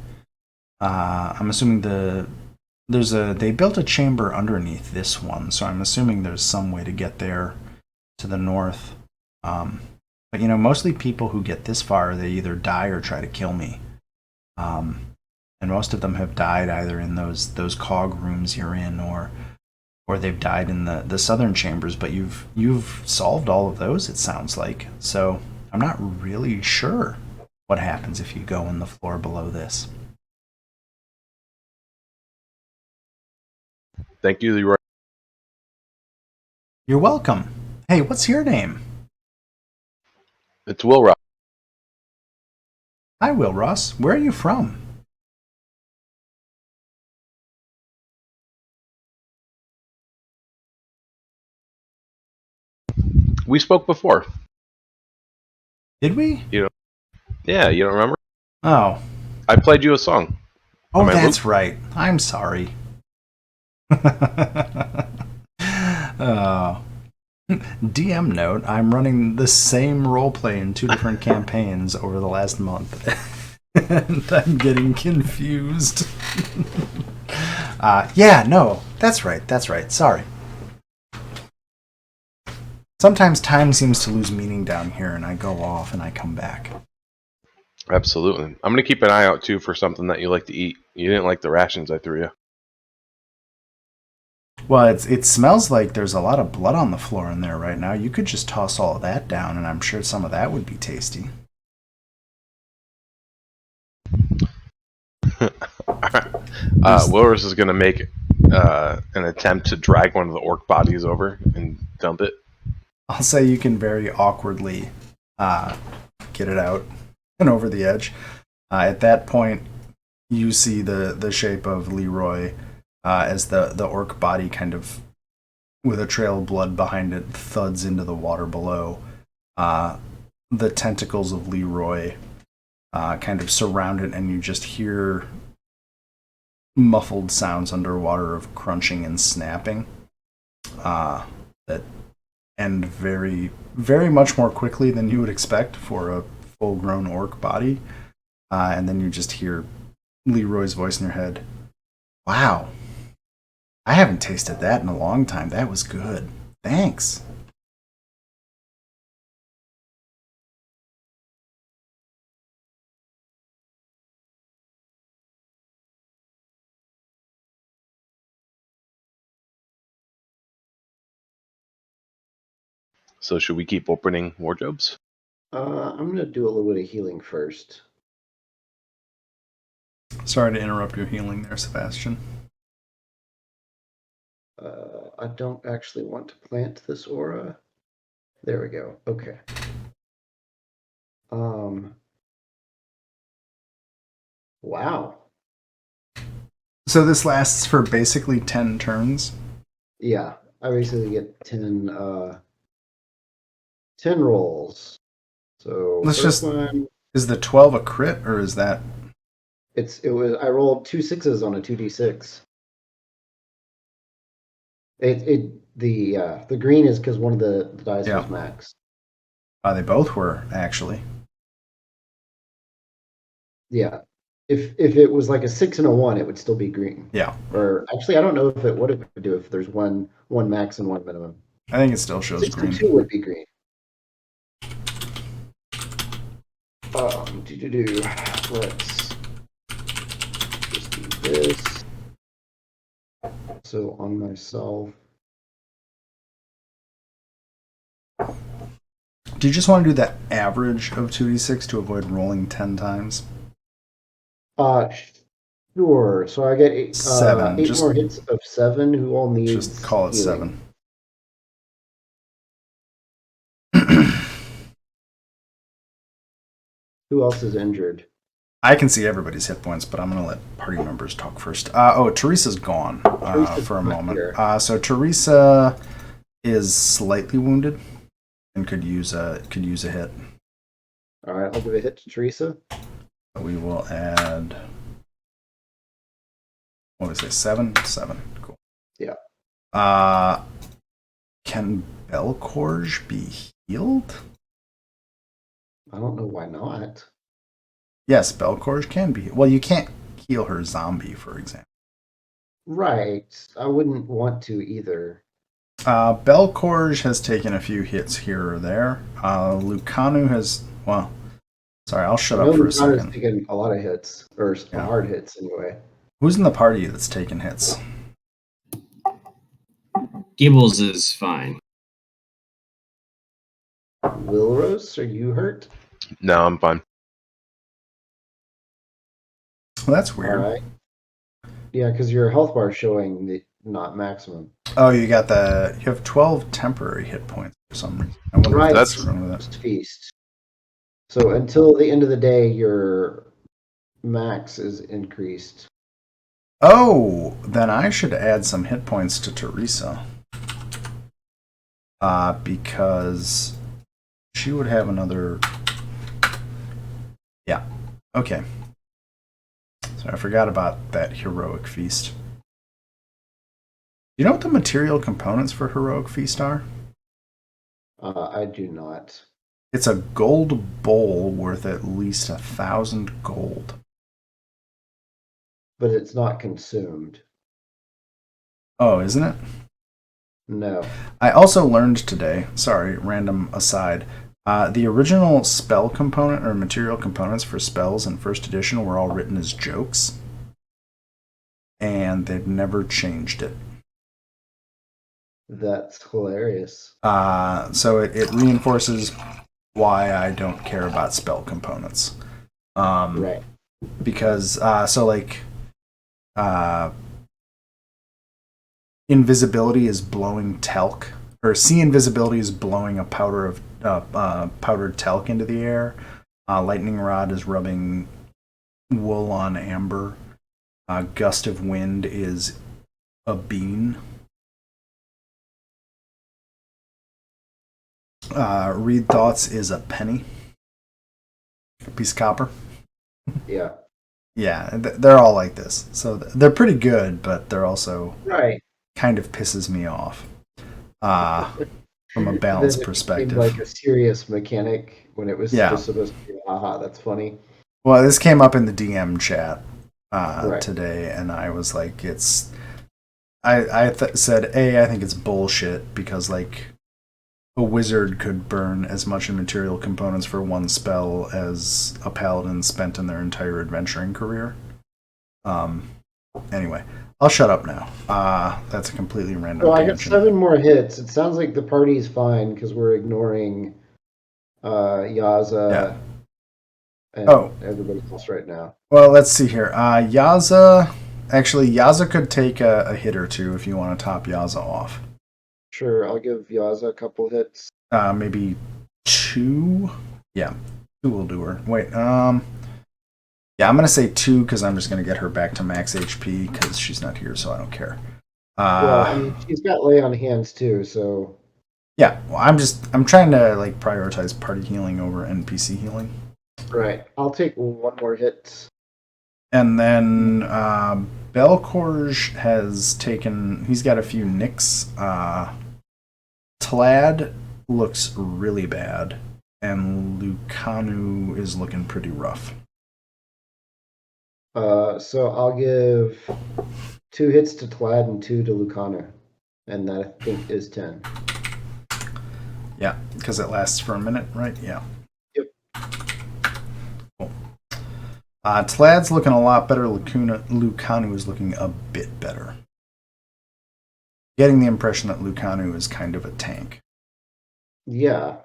they built a chamber underneath this one, so I'm assuming there's some way to get there to the north. But mostly people who get this far, they either die or try to kill me. And most of them have died either in those cog rooms you're in, or or they've died in the southern chambers. But you've solved all of those, it sounds like. So I'm not really sure what happens if you go in the floor below this. Thank you, Leroy. You're welcome. Hey, what's your name? It's Will Rock. Hi, Will Ross. Where are you from? We spoke before. Did we? Yeah, you don't remember? Oh. I played you a song. Oh, Am I that's right. I'm sorry. DM note, I'm running the same roleplay in 2 different campaigns over the last month. And I'm getting confused. Yeah, no, that's right. Sorry. Sometimes time seems to lose meaning down here, and I go off and I come back. Absolutely. I'm going to keep an eye out, too, for something that you like to eat. You didn't like the rations I threw you. Well, it smells like there's a lot of blood on the floor in there right now. You could just toss all of that down, and I'm sure some of that would be tasty. Wilris is going to make an attempt to drag one of the orc bodies over and dump it. I'll say you can very awkwardly get it out and over the edge. At that point, you see the shape of Leroy as the orc body kind of, with a trail of blood behind it, thuds into the water below. The tentacles of Leroy kind of surround it, and you just hear muffled sounds underwater of crunching and snapping that end very, very much more quickly than you would expect for a full-grown orc body. And then you just hear Leroy's voice in your head. Wow. I haven't tasted that in a long time. That was good. Thanks. So should we keep opening wardrobes? I'm gonna do a little bit of healing first. Sorry to interrupt your healing there, Sebastian. I don't actually want to plant this aura. There we go. Okay. Wow. So this lasts for basically 10 turns? Yeah, I basically get 10 rolls. So Let's first just- one, Is the 12 a crit, or is that... I rolled 2 6s on a 2d6. The green is because one of the dice Yeah. was max. They both were, actually. Yeah. If it was like a 6 and a 1, it would still be green. Yeah. Or actually, I don't know if it would do if there's one max and one minimum. I think it still shows 6 green. and 2 would be green. Let's just do this. So on myself. Do you just want to do the average of 2d6 to avoid rolling 10 times? Sure. So I get 8 7. 8 more hits of 7. Who all needs Just call it healing? 7. Who else is injured? I can see everybody's hit points, but I'm going to let party members talk first. Teresa's gone Teresa's for a not moment. here. So Teresa is slightly wounded and could use a hit. All right, I'll give a hit to Teresa. We will add, what did I say, 7? 7. Cool. Yeah. Can Belcorge be healed? I don't know why not. Yes, Belcorge can be. Well, you can't heal her zombie, for example. Right. I wouldn't want to either. Belcorge has taken a few hits here or there. Lucanu has, well, sorry, I'll shut up for a Lucano's second. taken a lot of hits, or Yeah. hard hits anyway. Who's in the party that's taken hits? Gibbles is fine. Wilros, are you hurt? No, I'm fine. Well, that's weird. All right. Yeah, because your health bar is showing the not maximum. Oh, you have 12 temporary hit points for some reason. I wonder Right. if that's That's- wrong with that. Feast. So until the end of the day, your max is increased. Oh, then I should add some hit points to Teresa. Because she would have another. Yeah. Okay. So I forgot about that heroic feast. You know what the material components for heroic feast are? I do not. It's a gold bowl worth at least 1,000 gold. But it's not consumed. Oh, isn't it? No. I also learned today, sorry, random aside, the original spell component or material components for spells in first edition were all written as jokes. And they've never changed it. That's hilarious. So it reinforces why I don't care about spell components. Right. Because, invisibility is blowing talc, or see invisibility is blowing a powdered talc into the air. Lightning rod is rubbing wool on amber. Gust of wind is a bean. Read thoughts is a penny. A piece of copper. Yeah. Yeah, they're all like this. So they're pretty good, but they're also Right. kind of pisses me off. From a balance Then it perspective. seemed like a serious mechanic when it was Yeah. just supposed to be, haha, that's funny. Well, this came up in the DM chat Right. today, and I was like, I said, I think it's bullshit because, like, a wizard could burn as much in material components for one spell as a paladin spent in their entire adventuring career. Anyway, I'll shut up now. That's a completely random So I got tangent. 7 more hits. It sounds like the party's fine because we're ignoring Yaza and everybody else right now. Well, let's see here. Yaza could take a hit or two if you want to top Yaza off. Sure, I'll give Yaza a couple hits. Maybe 2? Yeah, 2 will do her. Wait, yeah, I'm going to say 2 because I'm just going to get her back to max HP because she's not here, so I don't care. Well, I mean, she's got lay on hands too, so... Yeah, well, I'm trying to, like, prioritize party healing over NPC healing. Right, I'll take 1 more hit. And then Belcorge has taken... He's got a few nicks. Tlad looks really bad, and Lucanu is looking pretty rough. So I'll give 2 hits to Tlad and 2 to Lucana. And that, I think, is 10. Yeah, because it lasts for a minute, right? Yeah. Yep. Cool. Tlad's looking a lot better. Lucanu is looking a bit better. Getting the impression that Lucanu is kind of a tank. Yeah.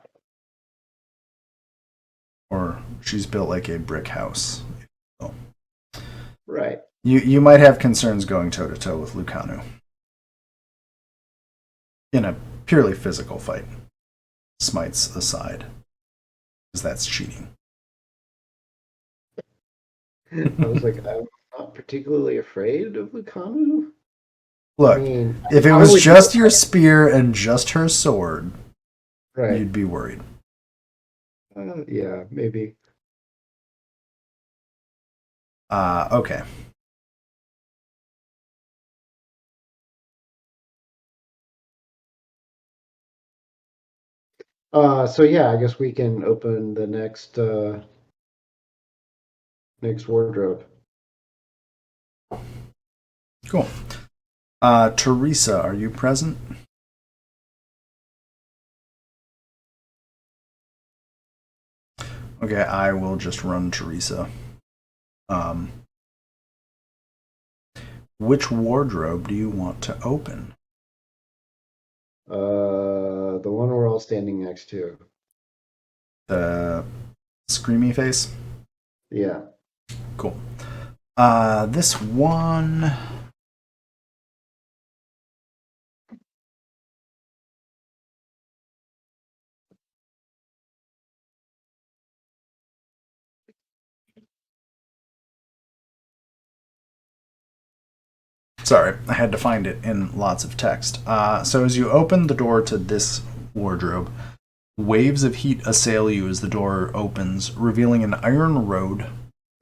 Or she's built like a brick house. Oh. Right. You might have concerns going toe-to-toe with Lucanu. In a purely physical fight. Smites aside. Because that's cheating. I was like, I'm not particularly afraid of Lucanu. Look, I mean, if it was just your spear and just her sword, right. you'd be worried. Yeah, maybe. Okay. So yeah, I guess we can open the next next wardrobe. Cool. Teresa, are you present? Okay, I will just run Teresa. Which wardrobe do you want to open? The one we're all standing next to. The screamy face? Yeah. Cool. This one... Sorry, I had to find it in lots of text. So as you open the door to this wardrobe, waves of heat assail you as the door opens, revealing an iron road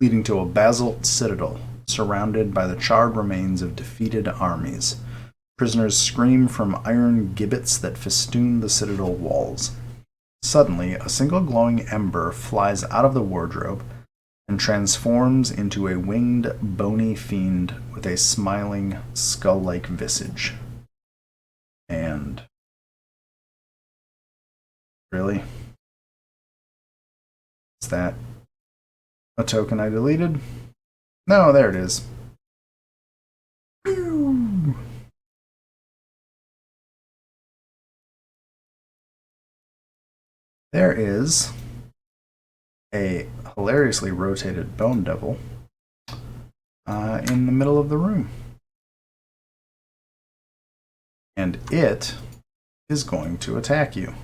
leading to a basalt citadel surrounded by the charred remains of defeated armies. Prisoners scream from iron gibbets that festoon the citadel walls. Suddenly, a single glowing ember flies out of the wardrobe and transforms into a winged, bony fiend with a smiling, skull-like visage. And... really? Is that a token I deleted? No, there it is. There is a hilariously rotated bone devil in the middle of the room. And it is going to attack you.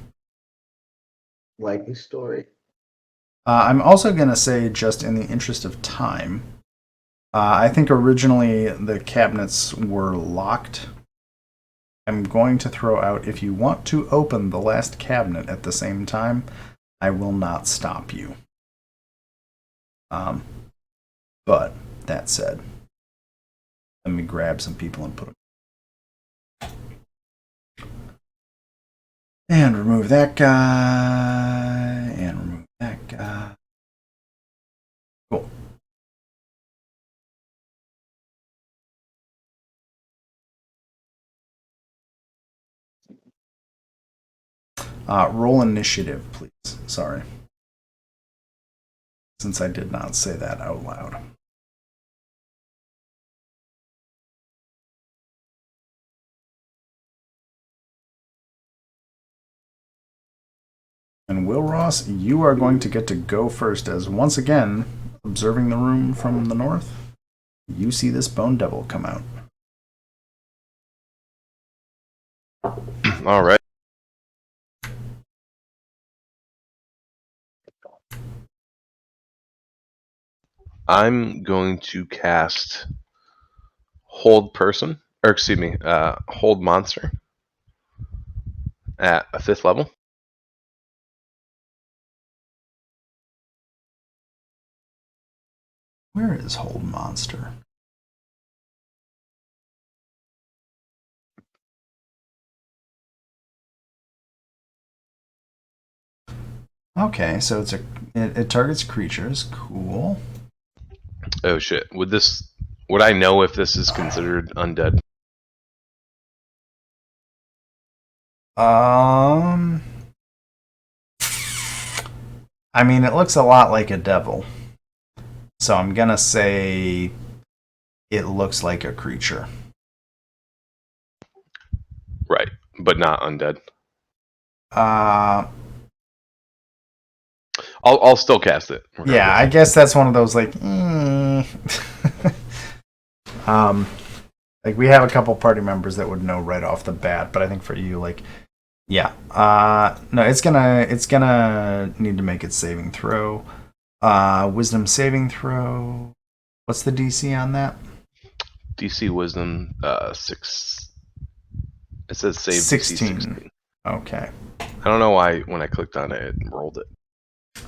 Likely story. I'm also going to say, just in the interest of time, I think originally the cabinets were locked. I'm going to throw out, if you want to open the last cabinet at the same time, I will not stop you. But that said, let me grab some people and put them. And remove that guy. And remove that guy. Cool. Roll initiative, please. Sorry. Since I did not say that out loud. And Will Ross, you are going to get to go first, as once again, observing the room from the north, you see this bone devil come out. All right. I'm going to cast Hold Person, or excuse me, Hold Monster at a 5th level. Where is Hold Monster? Okay, so it targets creatures. Cool. Oh shit! Would I know if this is considered undead? I mean, it looks a lot like a devil, so I'm gonna say it looks like a creature. Right, but not undead. I'll still cast it. Regardless. Yeah, I guess that's one of those like, like we have a couple party members that would know right off the bat, but I think for you, like, yeah, no, it's gonna need to make its saving throw. Wisdom saving throw. What's the DC on that? DC Wisdom 6. It says save 16. DC 16. Okay. I don't know why when I clicked on it, it rolled it.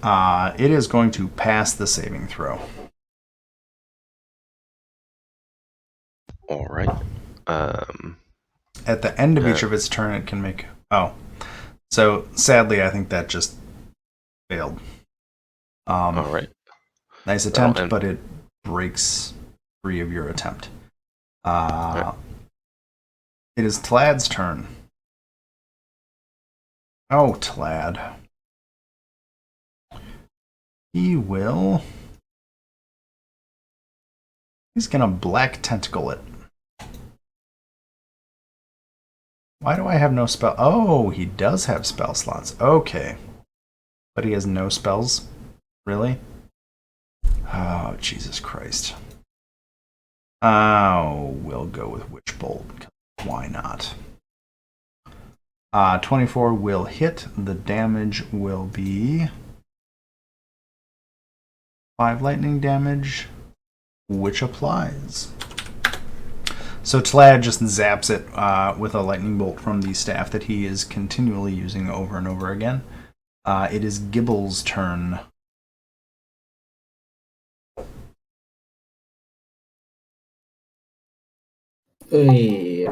It is going to pass the saving throw. All right. At the end of each of its turn, it can make. Oh, so sadly, I think that just failed. All right. Nice attempt, but it breaks free of your attempt. Right. It is Tlad's turn. Oh, Tlad. He's gonna black tentacle it. Why do I have no spell? Oh, he does have spell slots. Okay. But he has no spells? Really? Oh, Jesus Christ. Oh, we'll go with Witch Bolt. Why not? 24 will hit. The damage will be 5 lightning damage, which applies. So Tlad just zaps it with a lightning bolt from the staff that he is continually using over and over again. It is Gibble's turn. Hey.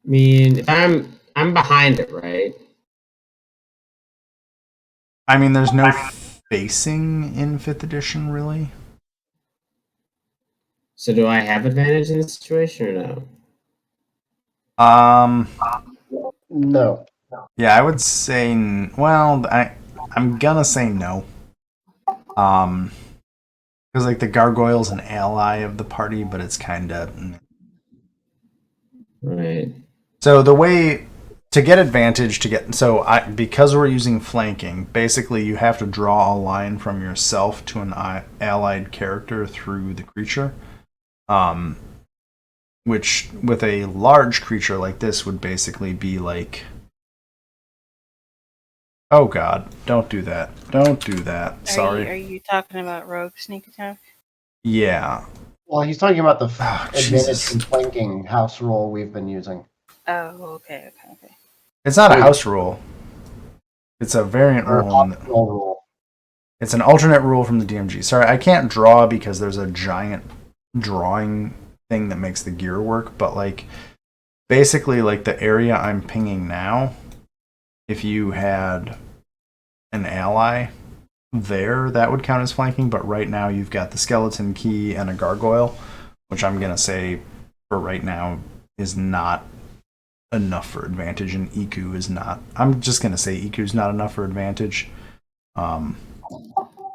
I mean, if I'm behind it, right? I mean, there's no facing in 5th edition, really. So do I have advantage in this situation or no? No. Yeah, I would say. Well, I'm gonna say no. Because like the gargoyle's an ally of the party, but it's kind of. Right. So the way to get advantage because we're using flanking, basically you have to draw a line from yourself to an allied character through the creature. Which with a large creature like this would basically be like, oh god, don't do that. Don't do that. Sorry. Are you talking about rogue sneak attack? Yeah. Well, he's talking about the advantage Jesus. from flanking house rule we've been using. Oh, okay. It's not a house rule. It's a variant Or rule. optional rule. It's an alternate rule from the DMG. Sorry, I can't draw because there's a giant drawing thing that makes the gear work, but like basically like the area I'm pinging now, if you had an ally there, that would count as flanking, but right now you've got the skeleton key and a gargoyle, which I'm gonna say for right now is not enough for advantage, and Iku is not. I'm just gonna say Iku's not enough for advantage.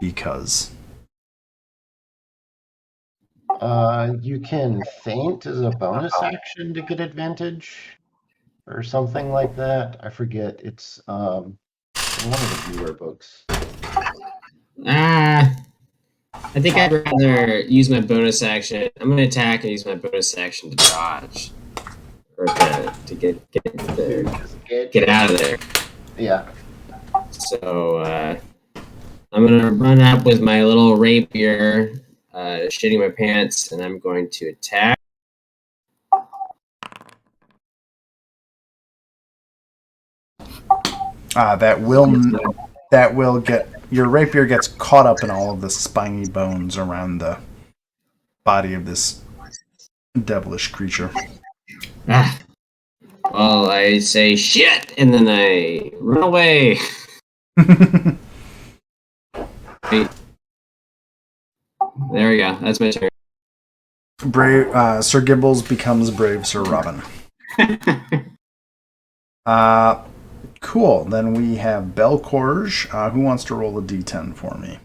Because You can feint as a bonus action to get advantage, or something like that. I forget. It's in one of the newer books. I think I'd rather use my bonus action. I'm going to attack and use my bonus action to dodge. Or to get out of there. Yeah. So I'm going to run up with my little rapier, shitting my pants, and I'm going to attack. that will get your rapier gets caught up in all of the spiny bones around the body of this devilish creature. Well, I say shit, and then I run away. There we go. That's my turn. Brave Sir Gibbles becomes brave Sir Robin. Cool. Then we have Belcorge. Who wants to roll a d10 for me?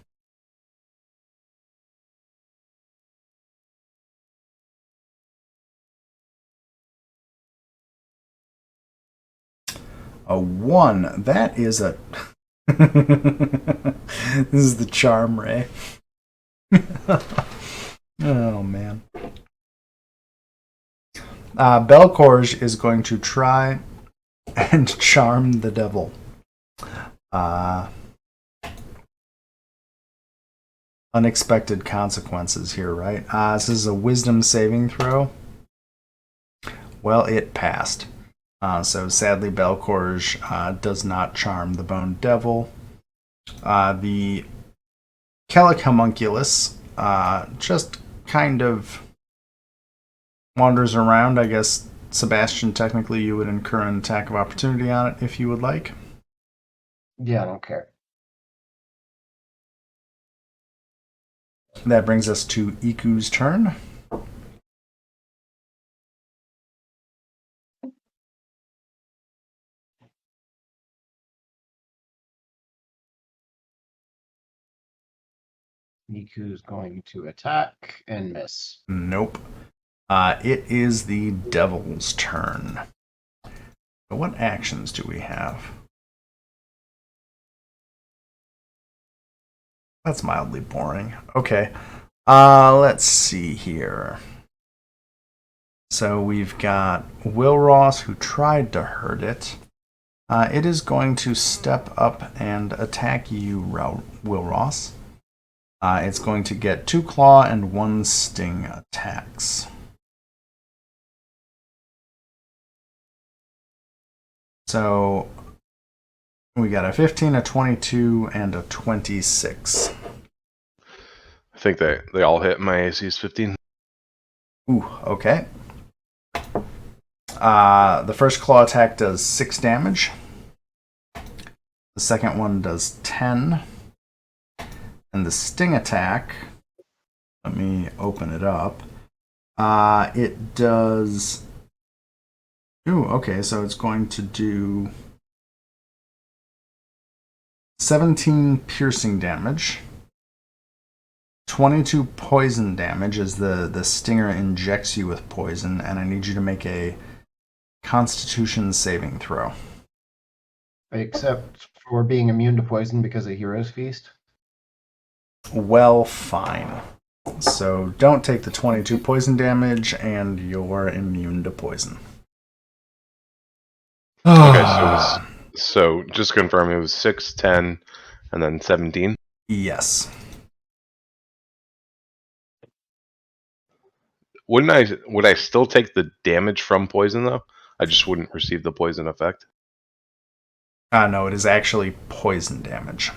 A 1. That is a... This is the charm ray. Oh, man. Belcorge is going to try and charm the devil. Unexpected consequences here, right? This is a wisdom saving throw. Well, it passed. So sadly, Belcorge does not charm the bone devil. The Kellic homunculus just kind of wanders around. I guess, Sebastian, technically you would incur an attack of opportunity on it if you would like. Yeah, I don't care. That brings us to Iku's turn. Miku's going to attack and miss. Nope. It is the devil's turn. So what actions do we have? That's mildly boring. Okay. Let's see here. So we've got Will Ross, who tried to hurt it. It is going to step up and attack you, Will Ross. It's going to get 2 claw and 1 sting attacks. So we got a 15, a 22, and a 26. I think they all hit. My AC is 15. Ooh, okay. The first claw attack does 6 damage. The second one does 10. And the sting attack, let me open it up. It does... Ooh, okay, so it's going to do 17 piercing damage, 22 poison damage as the stinger injects you with poison, and I need you to make a Constitution saving throw. Except for being immune to poison because of Hero's Feast. Well, fine. So don't take the 22 poison damage, and you're immune to poison. Okay, so just confirming, it was 6, 10, and then 17? Yes. Would I still take the damage from poison, though? I just wouldn't receive the poison effect? No, it is actually poison damage.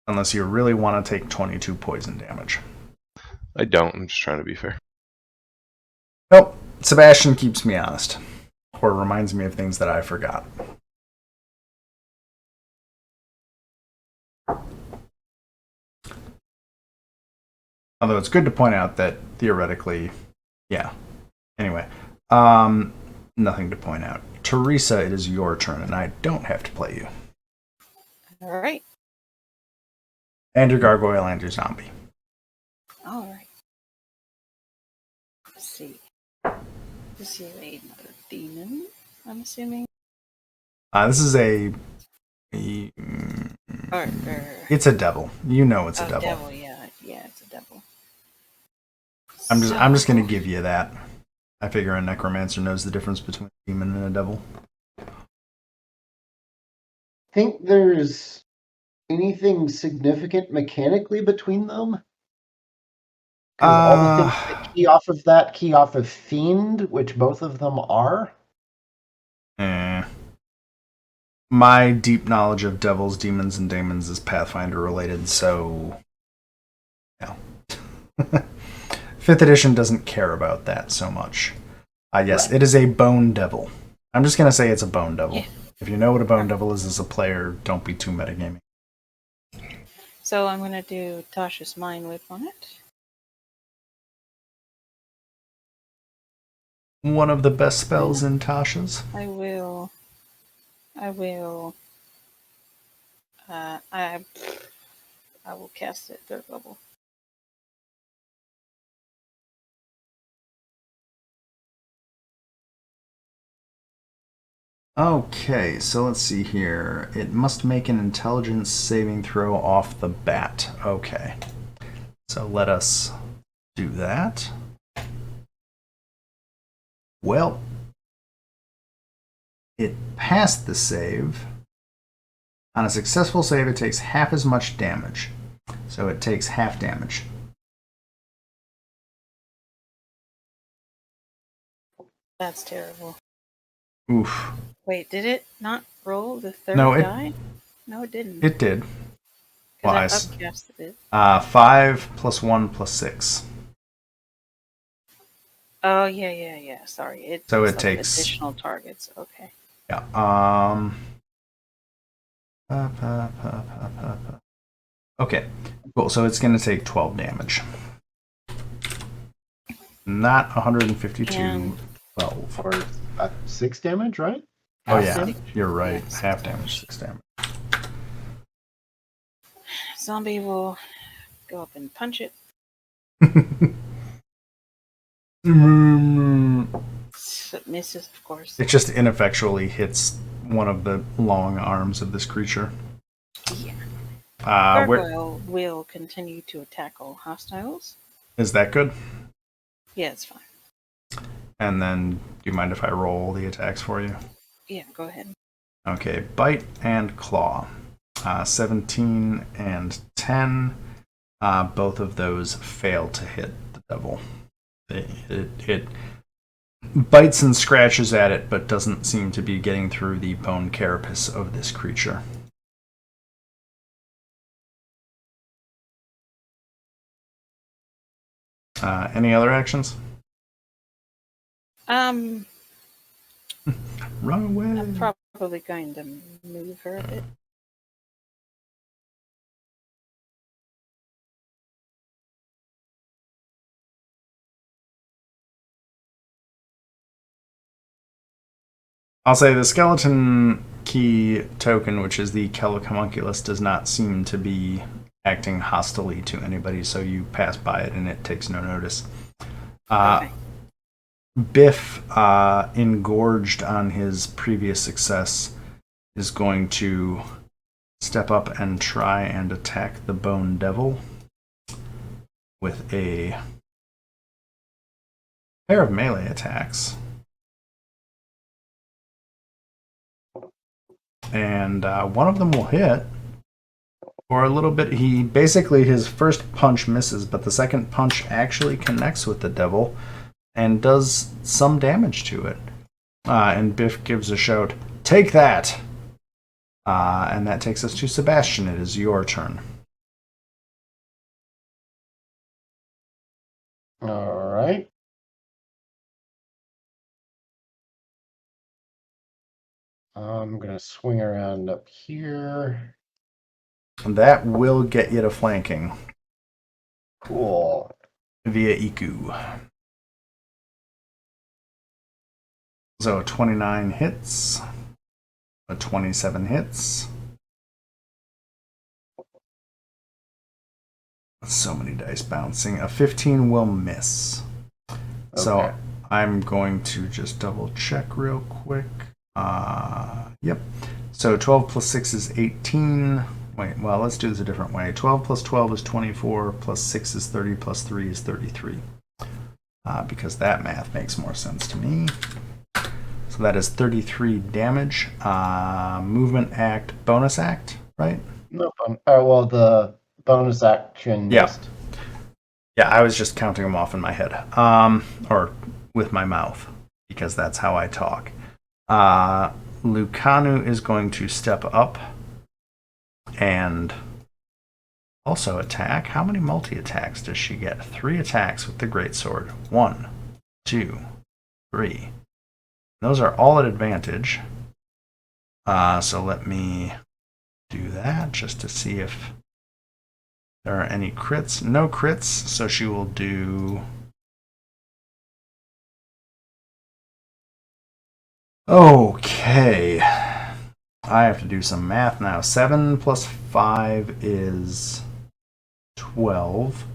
Unless you really want to take 22 poison damage. I don't. I'm just trying to be fair. Nope. Sebastian keeps me honest. Or reminds me of things that I forgot. Although it's good to point out that theoretically, yeah. Anyway, nothing to point out. Teresa, it is your turn, and I don't have to play you. All right. And your gargoyle and your zombie. All right. Let's see. This is another demon, I'm assuming. This is a Or it's a devil. You know it's a devil. Devil, yeah, it's a devil. I'm just gonna give you that. I figure a necromancer knows the difference between a demon and a devil. Think there's anything significant mechanically between them? Because all the things that key off of Fiend, which both of them are. My deep knowledge of devils, demons, and daemons is Pathfinder related, so yeah. 5th edition doesn't care about that so much. Yes, right. It is a bone devil. I'm just gonna say it's a bone devil. Yeah. If you know what a bone devil is as a player, don't be too metagaming. So I'm gonna do Tasha's Mind Whip on it. One of the best spells in Tasha's. I will. I will cast it 3rd level. Okay, so let's see here. It must make an intelligence saving throw off the bat. Okay. So let us do that. Well, it passed the save. On a successful save, it takes half as much damage. So it takes half damage. That's terrible. Oof. Wait, did it not roll the 3rd die? No, it didn't. It did. Well, I upcasted it. 5 plus 1 plus 6. Oh, yeah. Sorry. So it takes additional targets. Okay. Yeah. Okay. Cool. So it's going to take 12 damage. Not 152. And 12. Or 6 damage, right? Oh yeah, six? you're right. Yes. Half damage, 6 damage. Zombie will go up and punch it. So it misses, of course. It just ineffectually hits one of the long arms of this creature. Yeah. Where Gargoyle will continue to attack all hostiles. is that good? Yeah, it's fine. And then, do you mind if I roll the attacks for you? Yeah, go ahead. Okay, bite and claw. 17 and 10. Both of those fail to hit the devil. It bites and scratches at it, but doesn't seem to be getting through the bone carapace of this creature. Any other actions? I'm Run away. probably going to move her a bit. I'll say the skeleton key token, which is the Calicomunculus, does not seem to be acting hostilely to anybody, so you pass by it and it takes no notice. Okay. Biff, engorged on his previous success, is going to step up and try and attack the Bone Devil with a pair of melee attacks. And one of them will hit for a little bit. He basically, his first punch misses, but the second punch actually connects with the devil and does some damage to it. And Biff gives a shout, "Take that!" And that takes us to Sebastian. It is your turn. All right. I'm going to swing around up here. And that will get you to flanking Cool. via Iku. So a 29 hits, a 27 hits. So many dice bouncing. A 15 will miss. So Okay. I'm going to just double check real quick. Yep. So 12 plus 6 is 18. Wait, well, let's do this a different way. 12 plus 12 is 24, plus 6 is 30, plus 3 is 33. Because that math makes more sense to me. So that is 33 damage. Movement act, bonus act, right? Nope. Well, the bonus action Yeah. missed. Yeah, I was just counting them off in my head. Or with my mouth, because that's how I talk. Lucanu is going to step up and also attack. How many multi-attacks does she get? 3 attacks with the greatsword. 1, 2, 3. Those are all at advantage. So let me do that just to see if there are any crits. No crits, so she will do... Okay. I have to do some math now. 7 plus 5 is 12.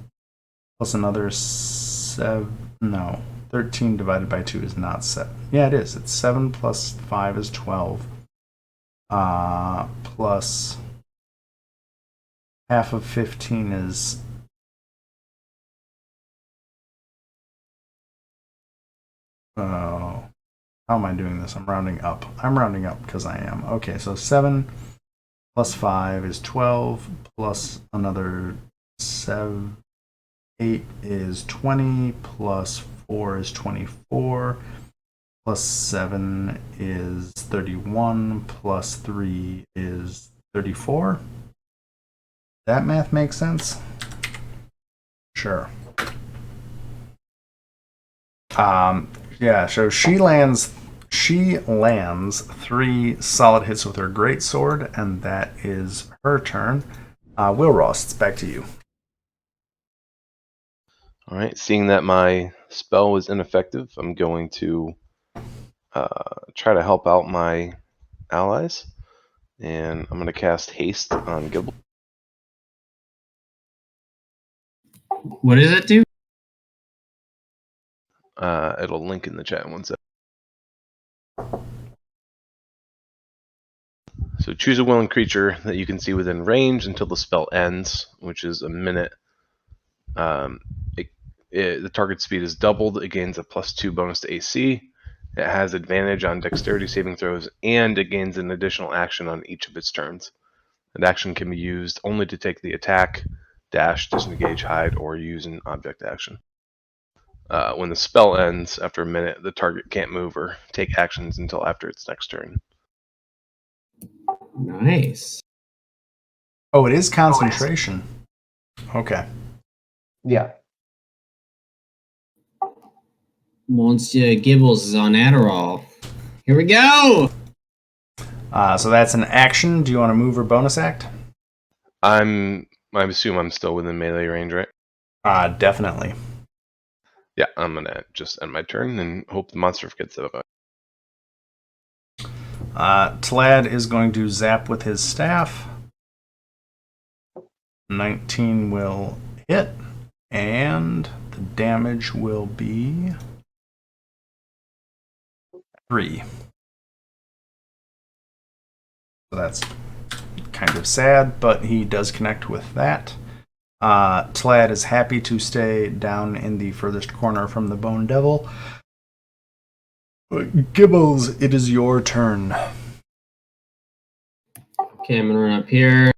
Plus another 7. No. 13 divided by 2 is not 7. Yeah, it is. It's 7 plus 5 is 12. Plus half of 15 is... Oh. How am I doing this? I'm rounding up. I'm rounding up because I am. Okay, so 7 plus 5 is 12, plus another 7, 8 is 20, plus 4 is 24, plus 7 is 31, plus 3 is 34. That math makes sense? Sure. Yeah, so she lands 3 solid hits with her greatsword, and that is her turn. Will Ross, it's back to you. All right. Seeing that my spell was ineffective, I'm going to try to help out my allies, and I'm going to cast haste on Gilbert. What does it do? It'll link in the chat in 1 sec. So choose a willing creature that you can see within range until the spell ends, which is a minute. The target speed is doubled. It gains a +2 bonus to AC. It has advantage on dexterity saving throws, and it gains an additional action on each of its turns. That action can be used only to take the attack, dash, disengage, hide, or use an object action. When the spell ends after a minute, the target can't move or take actions until after its next turn. Nice. Oh, it is concentration. Okay. Yeah. Monsieur Gibbles is on Adderall. Here we go! So that's an action. Do you want to move or bonus act? I assume I'm still within melee range, right? Definitely. Yeah, I'm gonna just end my turn and hope the monster gets it. Tlad is going to zap with his staff. 19 will hit, and the damage will be 3. So that's kind of sad, but he does connect with that. Tlad is happy to stay down in the furthest corner from the Bone Devil. Gibbles, it is your turn. Okay, I'm gonna run up here.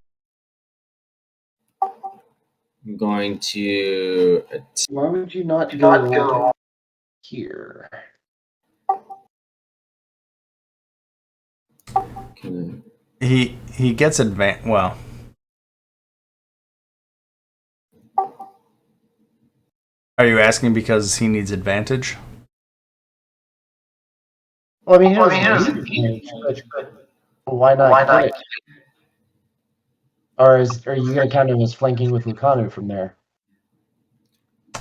I'm going to. Why would you not go here? He gets advanced. Well, are you asking because he needs advantage? Well, I mean, he doesn't need advantage, but why not get it? Or are you going to count him as flanking with Lucanu from there?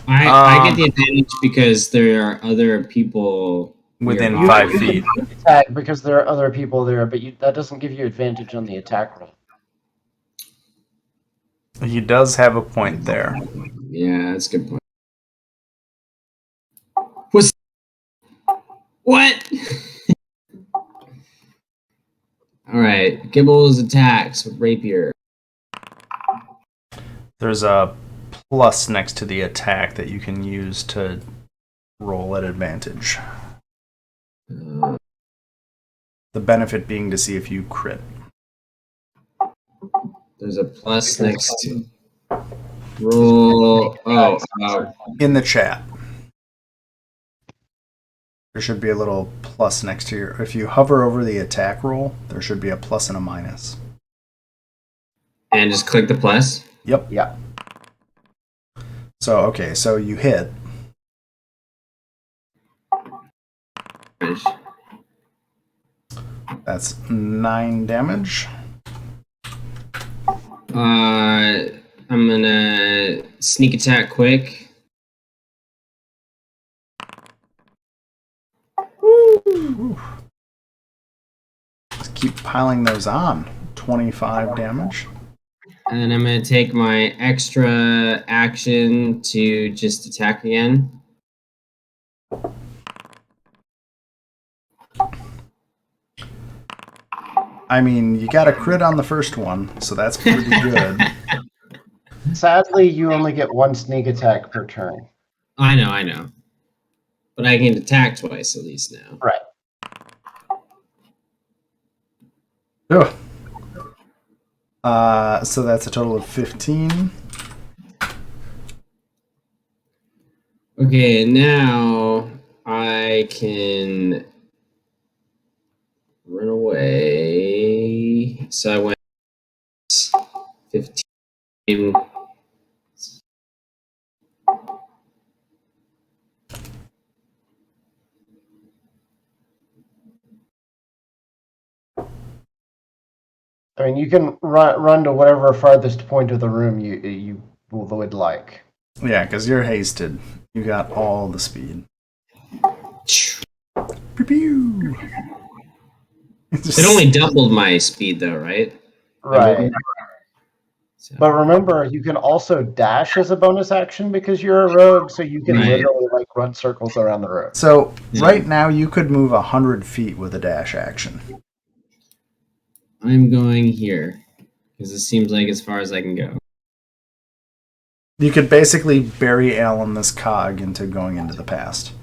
I get the advantage because there are other people within nearby. 5 feet. Attack because there are other people there, but that doesn't give you advantage on the attack roll. He does have a point there. Yeah, that's a good point. What? All right, Gibbles attacks with rapier. There's a plus next to the attack that you can use to roll at advantage. The benefit being to see if you crit. There's a plus next to roll. Oh, in the chat. There should be a little plus next to your. If you hover over the attack roll, there should be a plus and a minus. And just click the plus? Yep. Yeah. So, okay, so you hit. That's 9 damage. I'm gonna sneak attack quick. Woo. Just keep piling those on. 25 damage. And I'm gonna take my extra action to just attack again. I mean, you got a crit on the first one, so that's pretty good. Sadly, you only get 1 sneak attack per turn. I know. But I can attack twice at least now. Right. So that's a total of 15. Okay, now I can run away. So I went 15. I mean, you can run to whatever farthest point of the room you would like. Yeah, because you're hasted. You got all the speed. Pew pew. It only doubled my speed though, right? Right. So, But remember, you can also dash as a bonus action because you're a rogue, so you can Right. literally like run circles around the road. So Yeah. right now you could move 100 feet with a dash action. I'm going here because it seems like as far as I can go. You could basically bury Alan this cog into going into the past.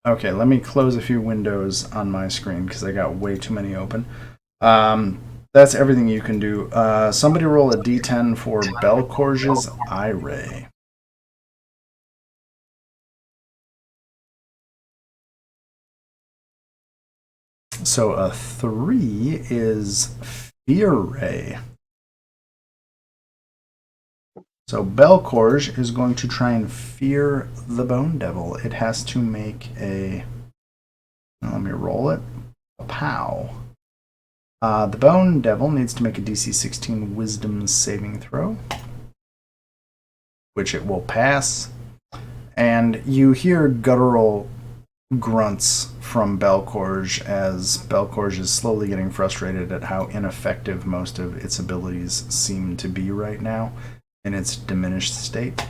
Okay, let me close a few windows on my screen because I got way too many open. That's everything you can do. Somebody roll a d10 for Belcorge's eye ray. So a 3 is Fear Ray. So Belcorge is going to try and fear the Bone Devil. It has to make a... Let me roll it. A pow. The Bone Devil needs to make a DC 16 Wisdom saving throw, which it will pass. And you hear guttural grunts from Belcorge as Belcorge is slowly getting frustrated at how ineffective most of its abilities seem to be right now in its diminished state.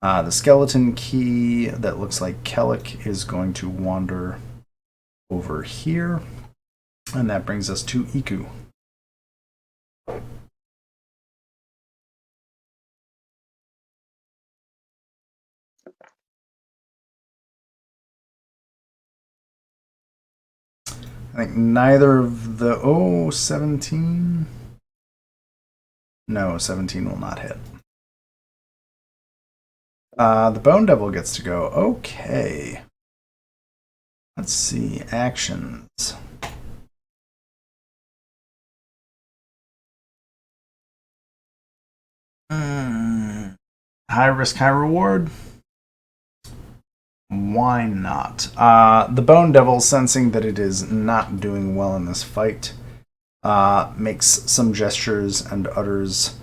The skeleton key that looks like Kellic is going to wander over here, and that brings us to Iku. I think neither of the... 17? No, 17 will not hit. The Bone Devil gets to go. Okay. Let's see. Actions. High risk, high reward. Why not? The Bone Devil, sensing that it is not doing well in this fight, makes some gestures and utters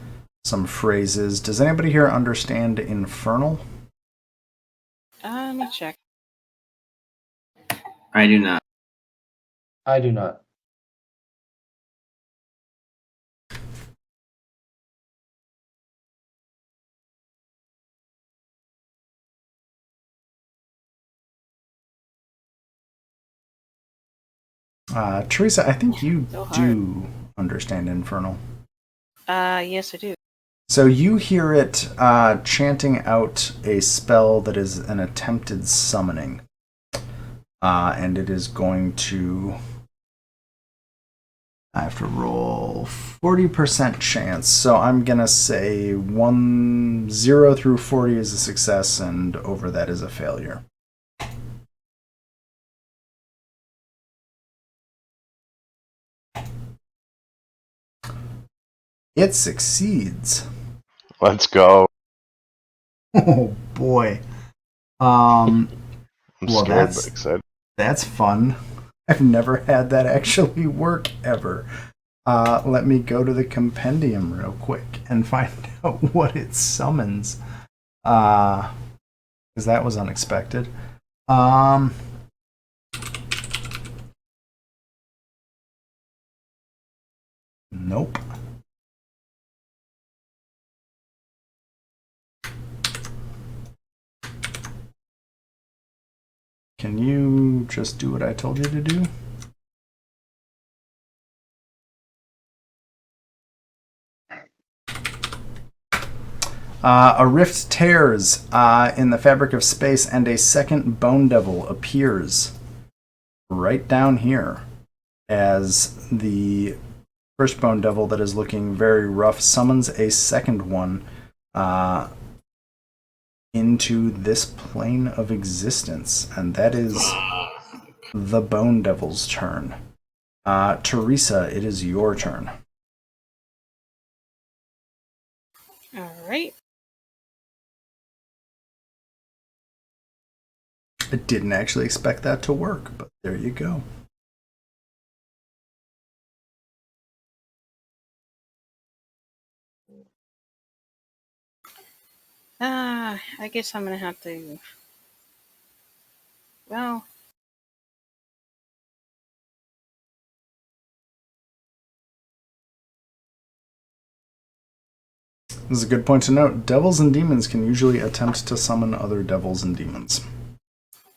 some phrases. Does anybody here understand Infernal? Let me check. I do not. I do not. Teresa, I think you So hard. do understand Infernal. Yes, I do. So you hear it chanting out a spell that is an attempted summoning. And it is going to... I have to roll 40% chance. So I'm going to say 0 through 40 is a success, and over that is a failure. It succeeds. Let's go. Oh boy. I'm Well, scared but excited. That's fun. I've never had that actually work ever. Let me go to the compendium real quick and find out what it summons. Because that was unexpected. Nope. Can you just do what I told you to do? A rift tears in the fabric of space, and a second Bone Devil appears right down here as the first Bone Devil that is looking very rough summons a second one into this plane of existence, and that is the Bone Devil's turn. Teresa, it is your turn. All right. I didn't actually expect that to work, but there you go. I guess I'm gonna have to. Well, This is a good point to note. Devils and demons can usually attempt to summon other devils and demons.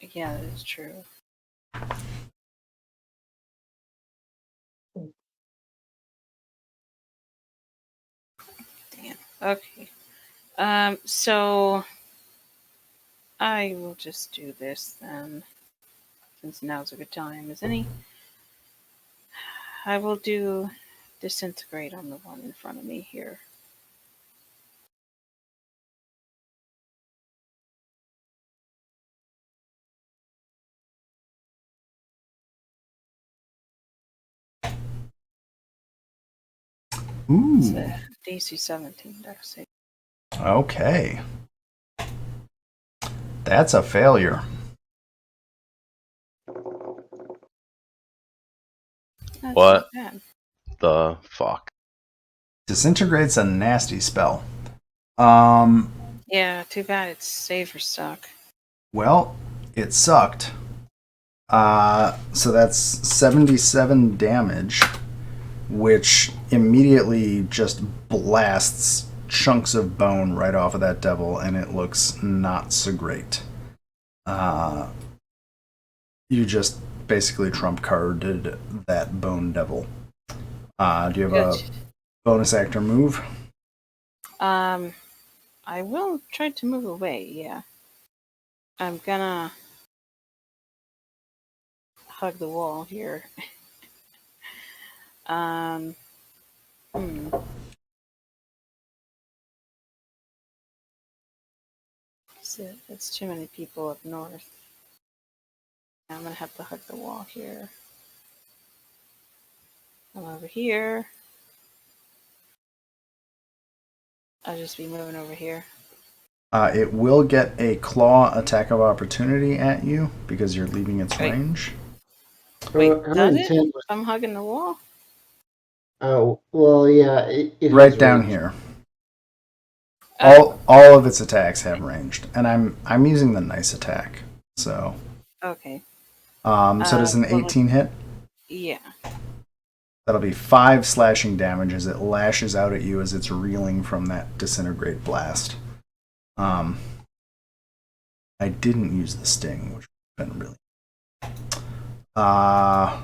Yeah, that is true. Damn. Okay. So I will just do this then, since now's a good time as any. I will do disintegrate on the one in front of me here. Ooh. It's a DC 17 dex save. Okay. That's a failure. That's What? not bad. The fuck? Disintegrate's a nasty spell. Yeah, too bad its savers suck. Well, it sucked. So that's 77 damage, which immediately just blasts chunks of bone right off of that devil, and it looks not so great. You just basically trump carded that bone devil. Do you have a bonus actor move? I will try to move away, yeah. I'm gonna hug the wall here. It's too many people up north. I'm gonna have to hug the wall here. I'm over here. I'll just be moving over here. It will get a claw attack of opportunity at you because you're leaving its range. Wait, How does many it? ten- I'm hugging the wall? Oh, well, yeah. It Right has down range. here. All of its attacks have ranged, and I'm using the nice attack. So Okay. so does an 18 hit? Yeah. That'll be 5 slashing damage as it lashes out at you as it's reeling from that disintegrate blast. I didn't use the sting, which would have been really. I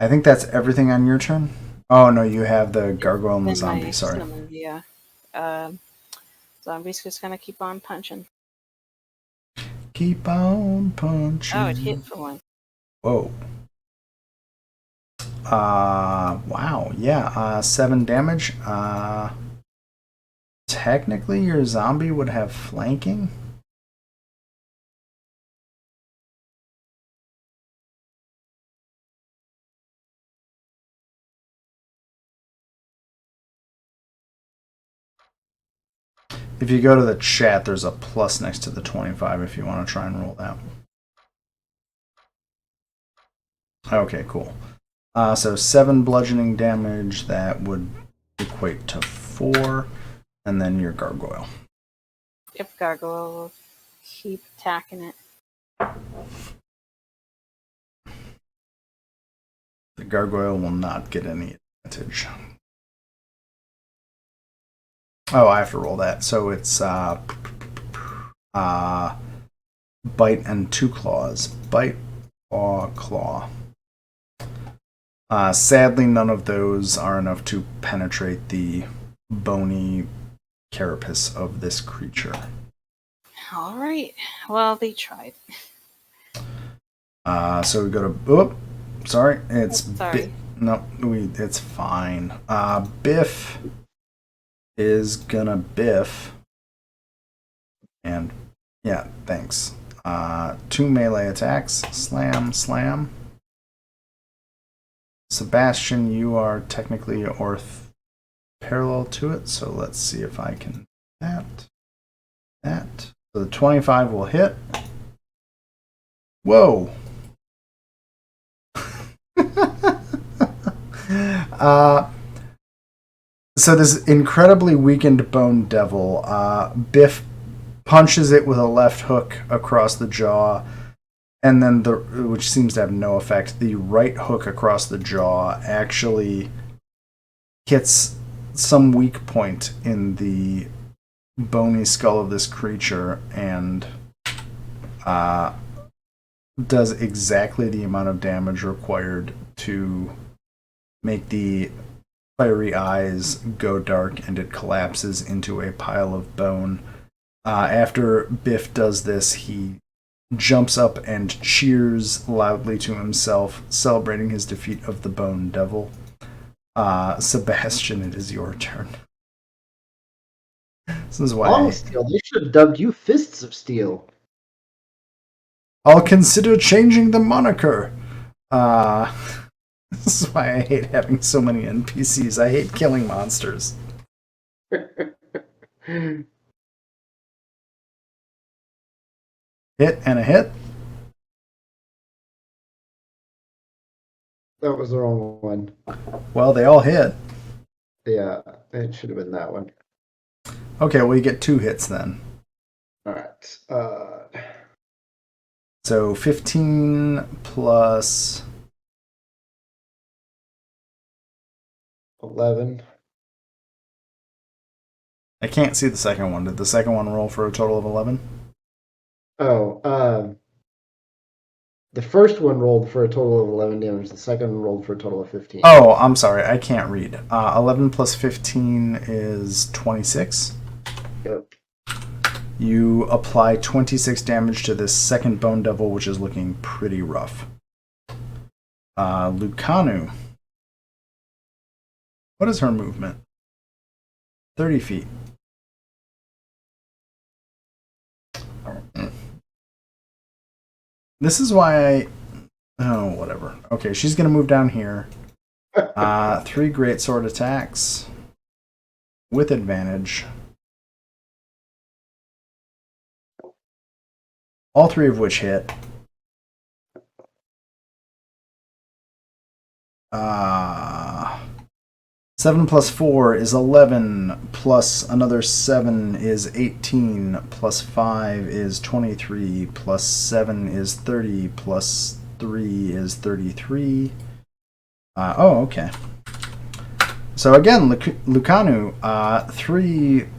think that's everything on your turn. Oh no, you have the gargoyle and the zombie. Sorry. Cinnamon, yeah. Zombie's just gonna keep on punching. Keep on punching. Oh, it hit for one. Whoa. Wow. Yeah. 7 damage. Technically, your zombie would have flanking. If you go to the chat, there's a plus next to the 25 if you want to try and roll that. Okay, cool. So 7 bludgeoning damage, that would equate to 4, and then your gargoyle. Yep, gargoyle will keep attacking it. The gargoyle will not get any advantage. Oh, I have to roll that. So it's bite and 2 claws. Bite, claw. Sadly, none of those are enough to penetrate the bony carapace of this creature. All right. Well, they tried. So we go to. Oh, sorry. It's sorry. it's fine. Biff is gonna biff. And yeah, thanks. 2 melee attacks. Slam, slam. Sebastian, you are technically parallel to it, so let's see if I can that. So the 25 will hit. Whoa. So this incredibly weakened bone devil, Biff punches it with a left hook across the jaw, and then which seems to have no effect. The right hook across the jaw actually hits some weak point in the bony skull of this creature and does exactly the amount of damage required to make the fiery eyes go dark, and it collapses into a pile of bone. After Biff does this, he jumps up and cheers loudly to himself, celebrating his defeat of the Bone Devil. Sebastian, it is your turn. This is why Long Steel. They should have dubbed you Fists of Steel. I'll consider changing the moniker. This is why I hate having so many NPCs. I hate killing monsters. Hit and a hit. That was the wrong one. Well, they all hit. Yeah, it should have been that one. Okay, well, you get 2 hits then. All right. So 15 plus 11. I can't see the second one. Did the second one roll for a total of 11? Oh, the first one rolled for a total of 11 damage. The second one rolled for a total of 15. Oh, I'm sorry. I can't read. 11 plus 15 is 26. Yep. You apply 26 damage to this second Bone Devil, which is looking pretty rough. Lucanu. What is her movement? 30 feet. This is why I... Oh, whatever. Okay, she's going to move down here. 3 greatsword attacks with advantage. All 3 of which hit. 7 plus 4 is 11, plus another 7 is 18, plus 5 is 23, plus 7 is 30, plus 3 is 33. Okay. So again, Lucanu,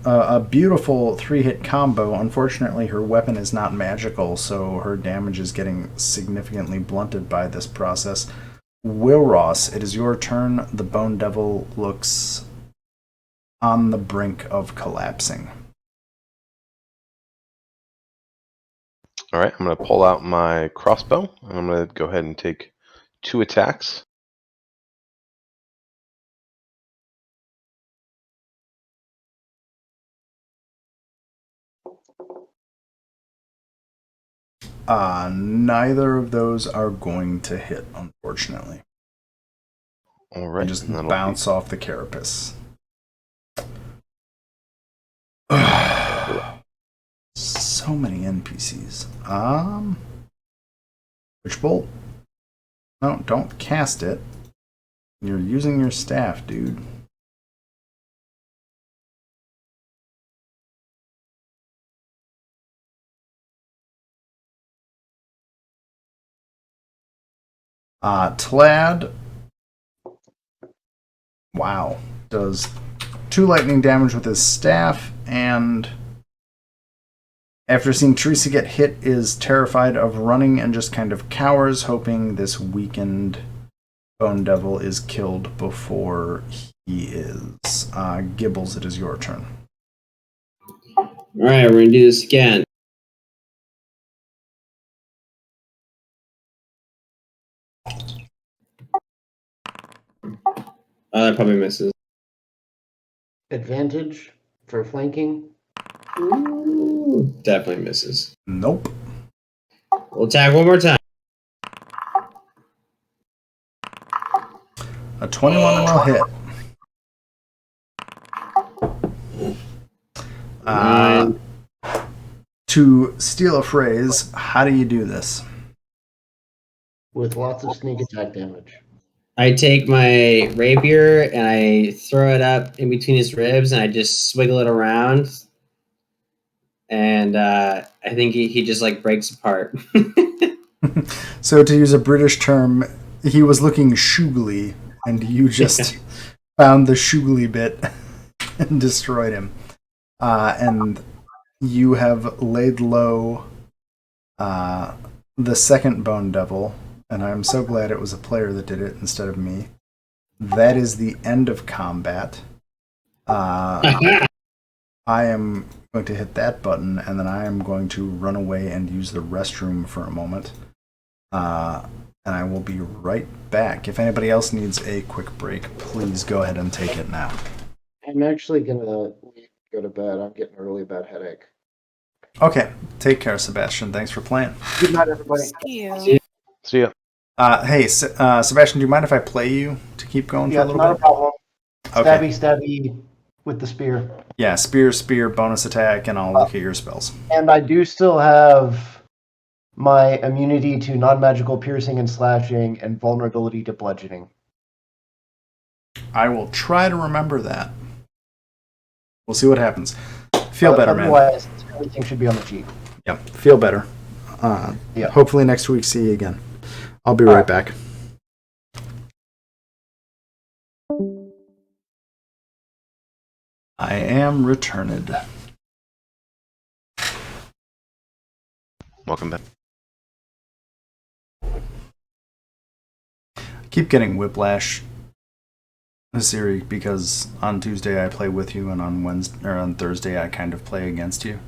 a beautiful 3-hit combo. Unfortunately, her weapon is not magical, so her damage is getting significantly blunted by this process. Wilross, it is your turn. The Bone Devil looks on the brink of collapsing. All right, I'm going to pull out my crossbow, and I'm going to go ahead and take 2 attacks. Neither of those are going to hit, unfortunately. All right, And just bounce off the carapace. So many NPCs. Witch Bolt? No, don't cast it. You're using your staff, dude. Tlad. Wow. Does 2 lightning damage with his staff, and after seeing Teresa get hit, is terrified of running and just kind of cowers, hoping this weakened Bone Devil is killed before he is. Gibbles, it is your turn. Alright, we're gonna do this again. That probably misses. Advantage for flanking. Ooh, definitely misses. Nope. We'll attack one more time. A 21 will hit. To steal a phrase, how do you do this? With lots of sneak attack damage. I take my rapier and I throw it up in between his ribs and I just swiggle it around. And I think he just like breaks apart. So to use a British term, he was looking shoogly, and you just found the shoogly bit. and destroyed him. And you have laid low the second Bone Devil, and I'm so glad it was a player that did it instead of me. That is the end of combat. I am going to hit that button, and then I am going to run away and use the restroom for a moment. And I will be right back. If anybody else needs a quick break, please go ahead and take it now. I'm actually gonna go to bed. I'm getting a really bad headache. Okay, take care, Sebastian. Thanks for playing. Good night, everybody. See you. See ya. Hey, Sebastian, do you mind if I play you to keep going for Yeah, a little not a bit? problem. Okay. Stabby with the spear. Yeah, spear, bonus attack, and I'll look at your spells. And I do still have my immunity to non-magical piercing and slashing and vulnerability to bludgeoning. I will try to remember that. We'll see what happens. Feel better, man. Otherwise, everything should be on the cheap. Yep, feel better. Yeah. Hopefully next week see you again. I'll be right back. I am returned. Welcome back. Keep getting whiplash, Siri, because on Tuesday I play with you, and on Wednesday or on Thursday I kind of play against you.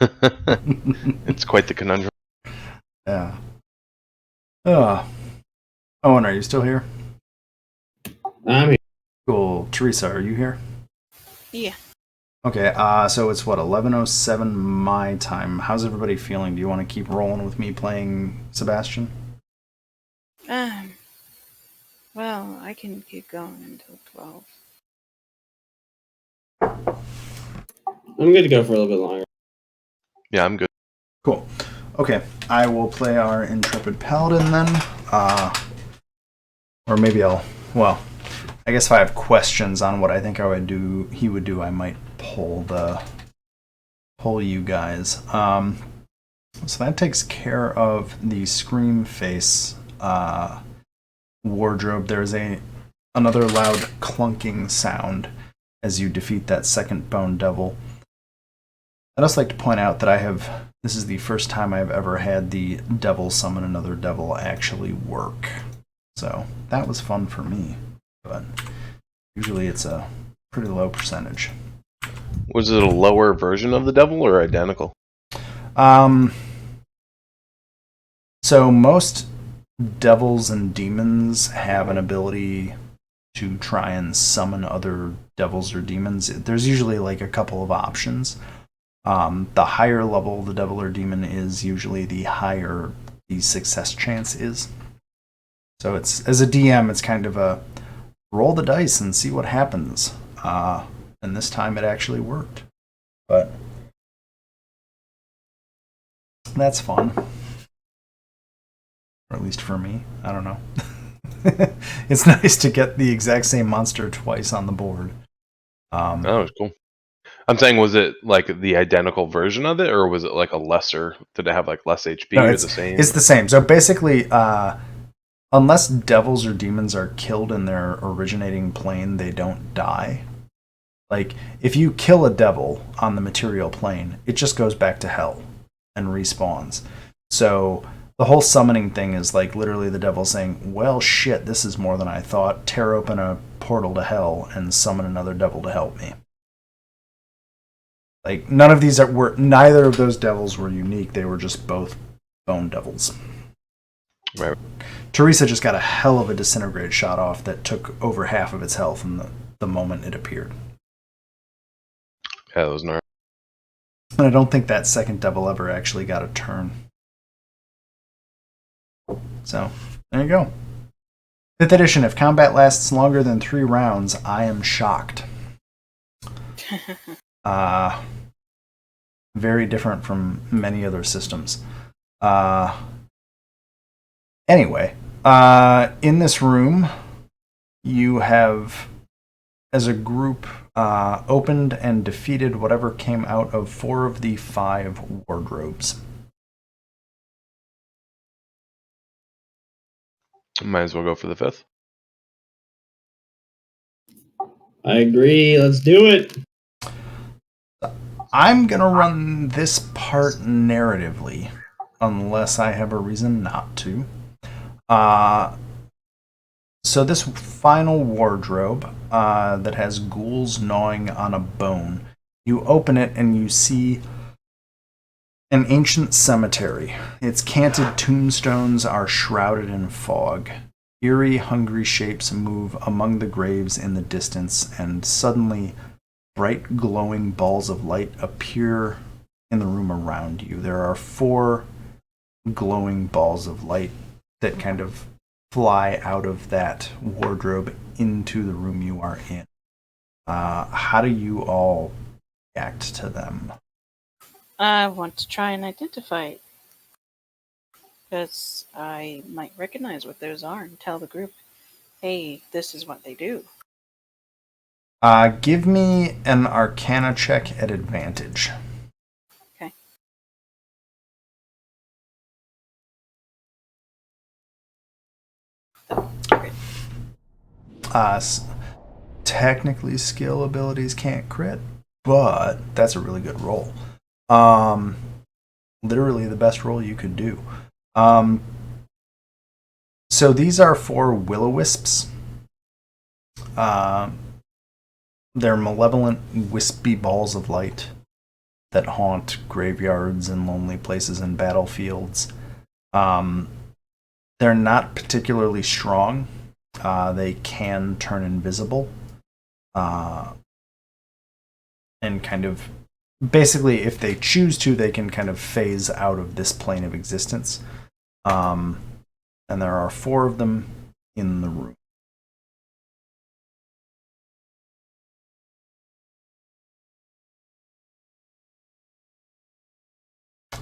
It's quite the conundrum. Yeah. Owen, are you still here? I'm here. Cool. Teresa, are you here? Yeah. Okay, so it's what, 11:07 my time. How's everybody feeling? Do you want to keep rolling with me playing Sebastian? Well, I can keep going until 12. I'm good to go for a little bit longer. Yeah, I'm good. Cool. Okay, I will play our Intrepid Paladin then. Or maybe well, I guess if I have questions on what I think he would do, I might poll you guys. So that takes care of the Scream Face wardrobe. There's another loud clunking sound as you defeat that second Bone Devil. I'd also like to point out that this is the first time I've ever had the devil summon another devil actually work. So that was fun for me, but usually it's a pretty low percentage. Was it a lower version of the devil or identical? So most devils and demons have an ability to try and summon other devils or demons. There's usually like a couple of options. The higher level the devil or demon is, usually the higher the success chance is. So it's, as a DM, it's kind of a roll the dice and see what happens. And this time it actually worked. But that's fun. Or at least for me. I don't know. It's nice to get the exact same monster twice on the board. That was cool. I'm saying, was it like the identical version of it, or was it like a lesser? Did it have like less HP or the same? It's the same. So basically, unless devils or demons are killed in their originating plane, they don't die. Like, if you kill a devil on the material plane, it just goes back to hell and respawns. So the whole summoning thing is like literally the devil saying, well, shit, this is more than I thought. Tear open a portal to hell and summon another devil to help me. Like, neither of those devils were unique. They were just both bone devils. Right. Teresa just got a hell of a disintegrate shot off that took over half of its health in the moment it appeared. Yeah, that was nice. And I don't think that second devil ever actually got a turn. So, there you go. 5th edition, if combat lasts longer than 3 rounds, I am shocked. Very different from many other systems. Anyway, in this room, you have, as a group, opened and defeated whatever came out of 4 of the 5 wardrobes. Might as well go for the 5th. I agree. Let's do it. I'm going to run this part narratively, unless I have a reason not to. So this final wardrobe that has ghouls gnawing on a bone, you open it and you see an ancient cemetery. Its canted tombstones are shrouded in fog. Eerie, hungry shapes move among the graves in the distance, and suddenly bright glowing balls of light appear in the room around you. There are 4 glowing balls of light that kind of fly out of that wardrobe into the room you are in. How do you all react to them? I want to try and identify it, because I might recognize what those are and tell the group, hey, this is what they do. Give me an Arcana check at advantage. Okay. Great. Technically, skill abilities can't crit, but that's a really good roll. Literally the best roll you could do. So these are 4 will-o-wisps. They're malevolent, wispy balls of light that haunt graveyards and lonely places and battlefields. They're not particularly strong. They can turn invisible. And kind of, basically, if they choose to, they can kind of phase out of this plane of existence. And there are 4 of them in the room.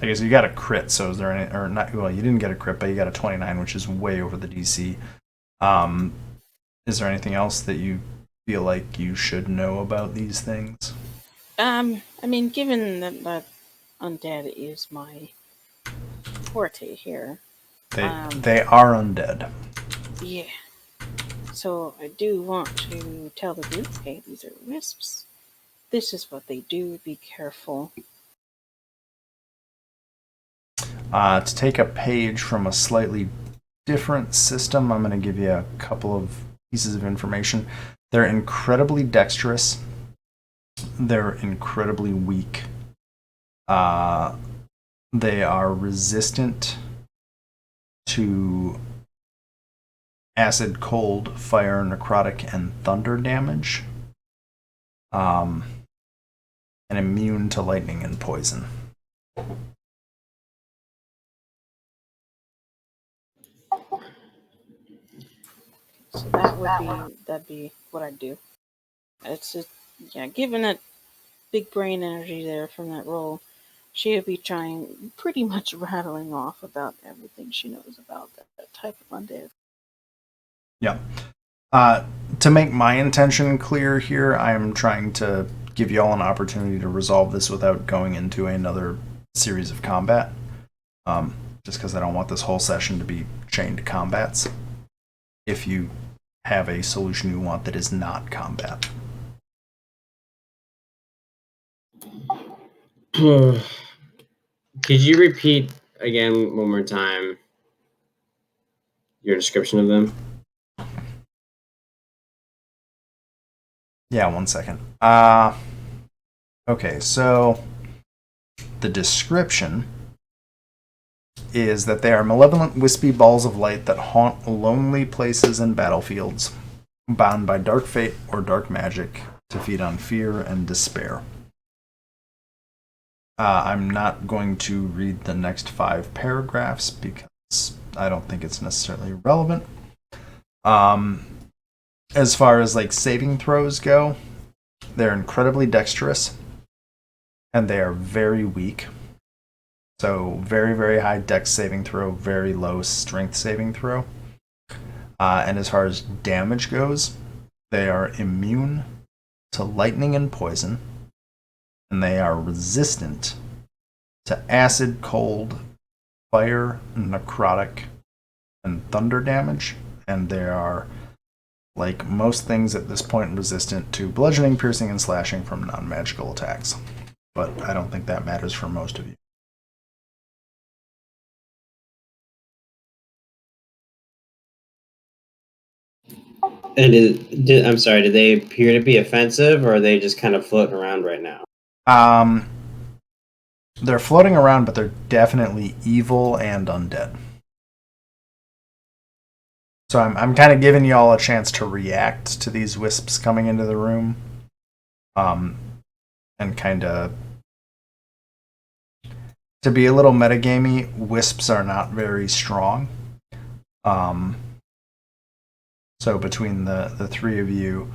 I guess you got a crit, so is there any, or not, well, you didn't get a crit, but you got a 29, which is way over the DC. Is there anything else that you feel like you should know about these things? I mean, given that undead is my forte here. They are undead. Yeah. So I do want to tell the group, hey, these are wisps. This is what they do. Be careful. To take a page from a slightly different system, I'm going to give you a couple of pieces of information. They're incredibly dexterous. They're incredibly weak. They are resistant to acid, cold, fire, necrotic, and thunder damage. And immune to lightning and poison. So that'd be what I'd do. It's just, yeah, given that big brain energy there from that roll, she would be trying, pretty much rattling off about everything she knows about that type of undead. Yeah. To make my intention clear here, I am trying to give you all an opportunity to resolve this without going into another series of combat. Just because I don't want this whole session to be chained combats. If you have a solution you want that is not combat. Could you repeat again one more time your description of them? Yeah, 1 second. Okay, so the description is that they are malevolent, wispy balls of light that haunt lonely places and battlefields, bound by dark fate or dark magic to feed on fear and despair. I'm not going to read the next 5 paragraphs because I don't think it's necessarily relevant. As far as like saving throws go, they're incredibly dexterous and they are very weak. So very, very high dex saving throw, very low strength saving throw. And as far as damage goes, they are immune to lightning and poison, and they are resistant to acid, cold, fire, necrotic, and thunder damage. And they are like most things at this point, resistant to bludgeoning, piercing, and slashing from non-magical attacks. But I don't think that matters for most of you. And I'm sorry, do they appear to be offensive, or are they just kind of floating around right now? They're floating around, but they're definitely evil and undead. So I'm kind of giving y'all a chance to react to these wisps coming into the room. And kind of to be a little metagamey, wisps are not very strong. So between the three of you,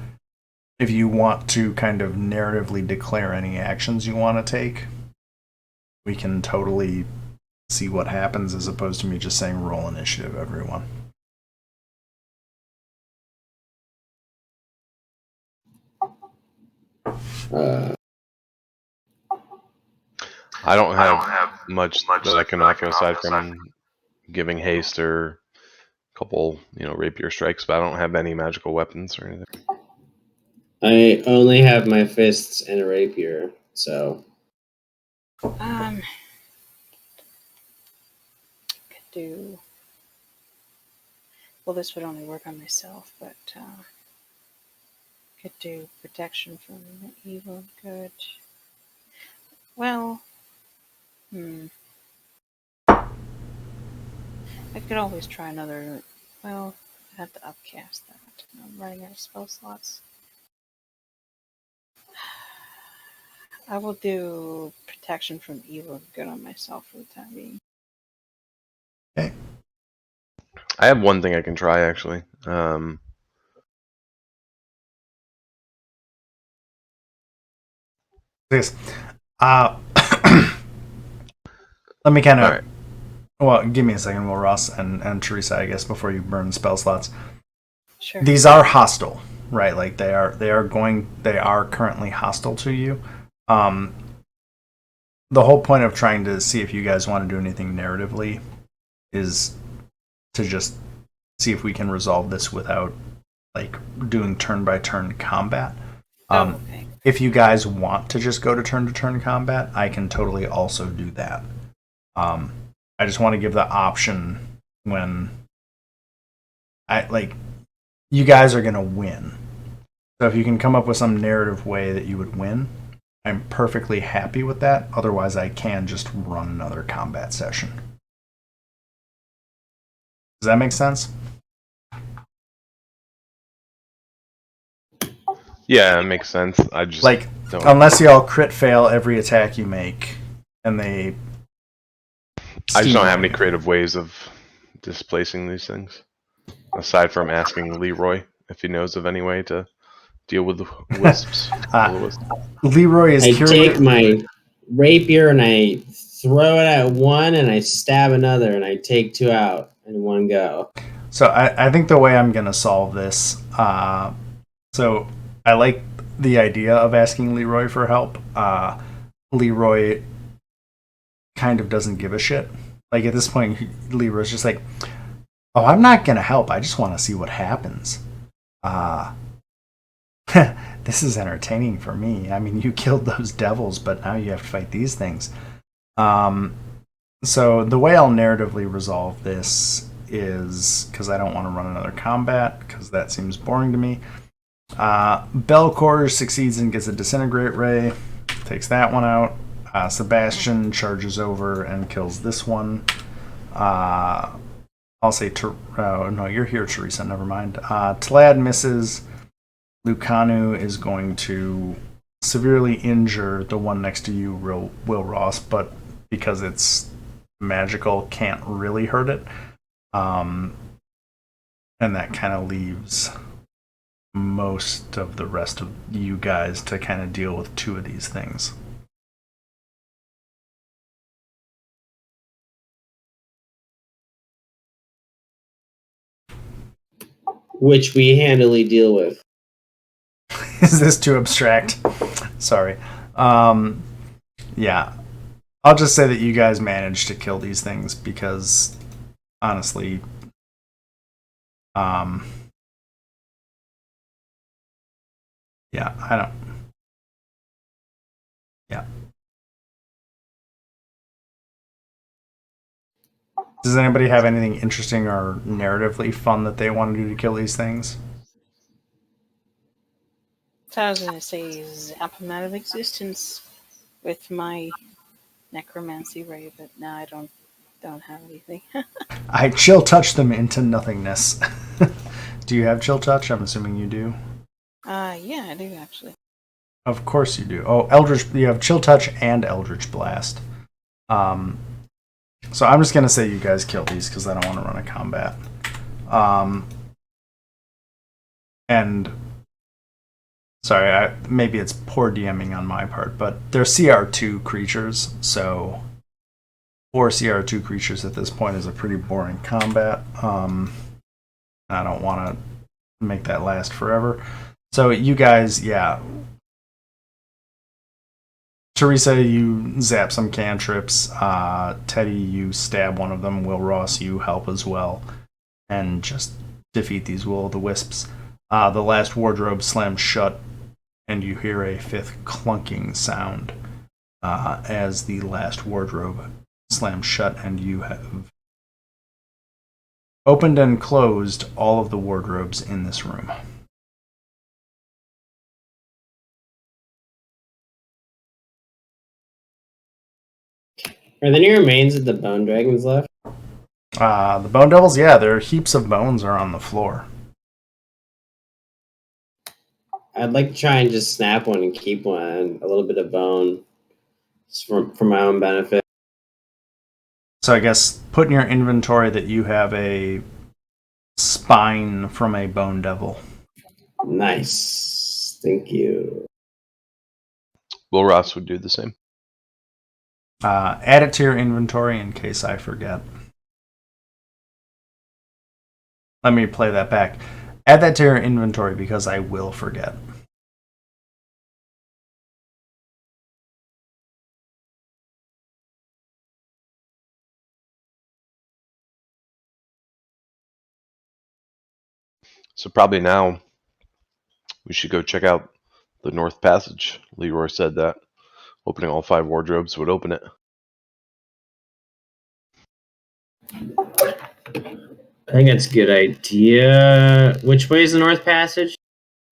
if you want to kind of narratively declare any actions you want to take, we can totally see what happens as opposed to me just saying roll initiative, everyone. I don't have much that I can offer aside from giving haste or a couple, rapier strikes, but I don't have any magical weapons or anything. I only have my fists and a rapier, so. Could do. Well, this would only work on myself, but could do protection from the evil and good. Well, I could always try another. Well, I have to upcast that. I'm running out of spell slots. I will do protection from evil and good on myself for the time being. Okay. I have one thing I can try, actually. This. Let me kind of. Right. Well, give me a second, Will Ross and Teresa, I guess, before you burn spell slots. Sure. These are hostile, right? Like they are currently hostile to you. The whole point of trying to see if you guys want to do anything narratively is to just see if we can resolve this without like doing turn by turn combat. Okay. If you guys want to just go to turn combat, I can totally also do that. I just want to give the option when you guys are going to win. So if you can come up with some narrative way that you would win, I'm perfectly happy with that. Otherwise, I can just run another combat session. Does that make sense? Yeah, it makes sense. I just don't. Unless y'all crit fail every attack you make, and they. I just don't have any creative ways of displacing these things, aside from asking Leroy if he knows of any way to deal with the wisps. Leroy is I curious. take my rapier and I throw it at one and I stab another and I take two out in one go. So I think the way I'm going to solve this, so I like the idea of asking Leroy for help. Leroy kind of doesn't give a shit. Like at this point, Leroy's just like, oh, I'm not going to help. I just want to see what happens. This is entertaining for me. I mean, you killed those devils, but now you have to fight these things. So the way I'll narratively resolve this is, because I don't want to run another combat, because that seems boring to me. Belcor succeeds and gets a Disintegrate Ray, takes that one out. Sebastian charges over and kills this one. I'll say, no, you're here, Teresa, never mind. Tlad misses. Lucanu is going to severely injure the one next to you, Will Ross, but because it's magical, can't really hurt it. And that kind of leaves most of the rest of you guys to kind of deal with two of these things. Which we handily deal with. Is this too abstract? Sorry. Yeah. I'll just say that you guys managed to kill these things because, honestly, Yeah, I don't. Yeah. Does anybody have anything interesting or narratively fun that they want to do to kill these things? So I was gonna say zap him out of existence with my necromancy ray, but now I don't have anything. I chill touch them into nothingness. Do you have chill touch? I'm assuming you do. Yeah, I do actually. Of course you do. Oh, Eldritch. You have chill touch and Eldritch Blast. So I'm just gonna say you guys kill these because I don't want to run a combat. And sorry, maybe it's poor DMing on my part, but they're CR2 creatures, so 4 CR2 creatures at this point is a pretty boring combat. I don't want to make that last forever. So you guys, yeah. Teresa, you zap some cantrips. Teddy, you stab one of them. Will Ross, you help as well. And just defeat these will-o'-the-wisps. The last wardrobe slams shut, and you hear a fifth clunking sound as the last wardrobe slams shut, and you have opened and closed all of the wardrobes in this room. Are there any remains of the bone dragons left? The bone devils, yeah, there are heaps of bones are on the floor. I'd like to try and just snap one and keep one, a little bit of bone, just for my own benefit. So I guess put in your inventory that you have a spine from a bone devil. Nice. Thank you. Will Ross would do the same. Add it to your inventory in case I forget. Let me play that back. Add that to your inventory because I will forget. So probably now we should go check out the North Passage. Leroy said that opening all 5 wardrobes would open it. I think that's a good idea. Which way is the North Passage?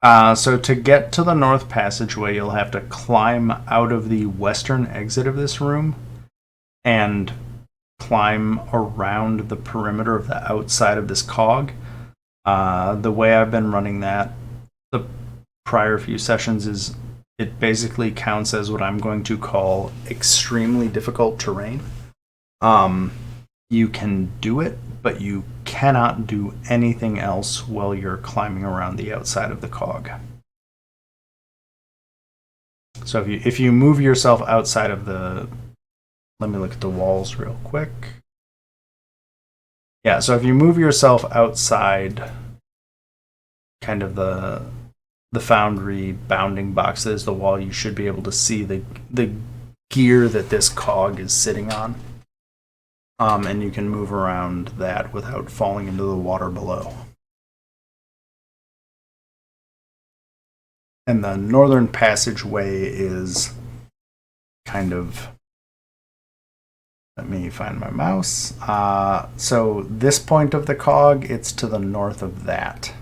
So to get to the North Passageway, you'll have to climb out of the western exit of this room and climb around the perimeter of the outside of this cog. The way I've been running that the prior few sessions is it basically counts as what I'm going to call extremely difficult terrain. You can do it, but you cannot do anything else while you're climbing around the outside of the cog. So if you move yourself outside of the... Let me look at the walls real quick. Yeah, so if you move yourself outside kind of the foundry bounding box that is the wall, you should be able to see the gear that this cog is sitting on. And you can move around that without falling into the water below. And the northern passageway is kind of... Let me find my mouse. So this point of the cog, it's to the north of that.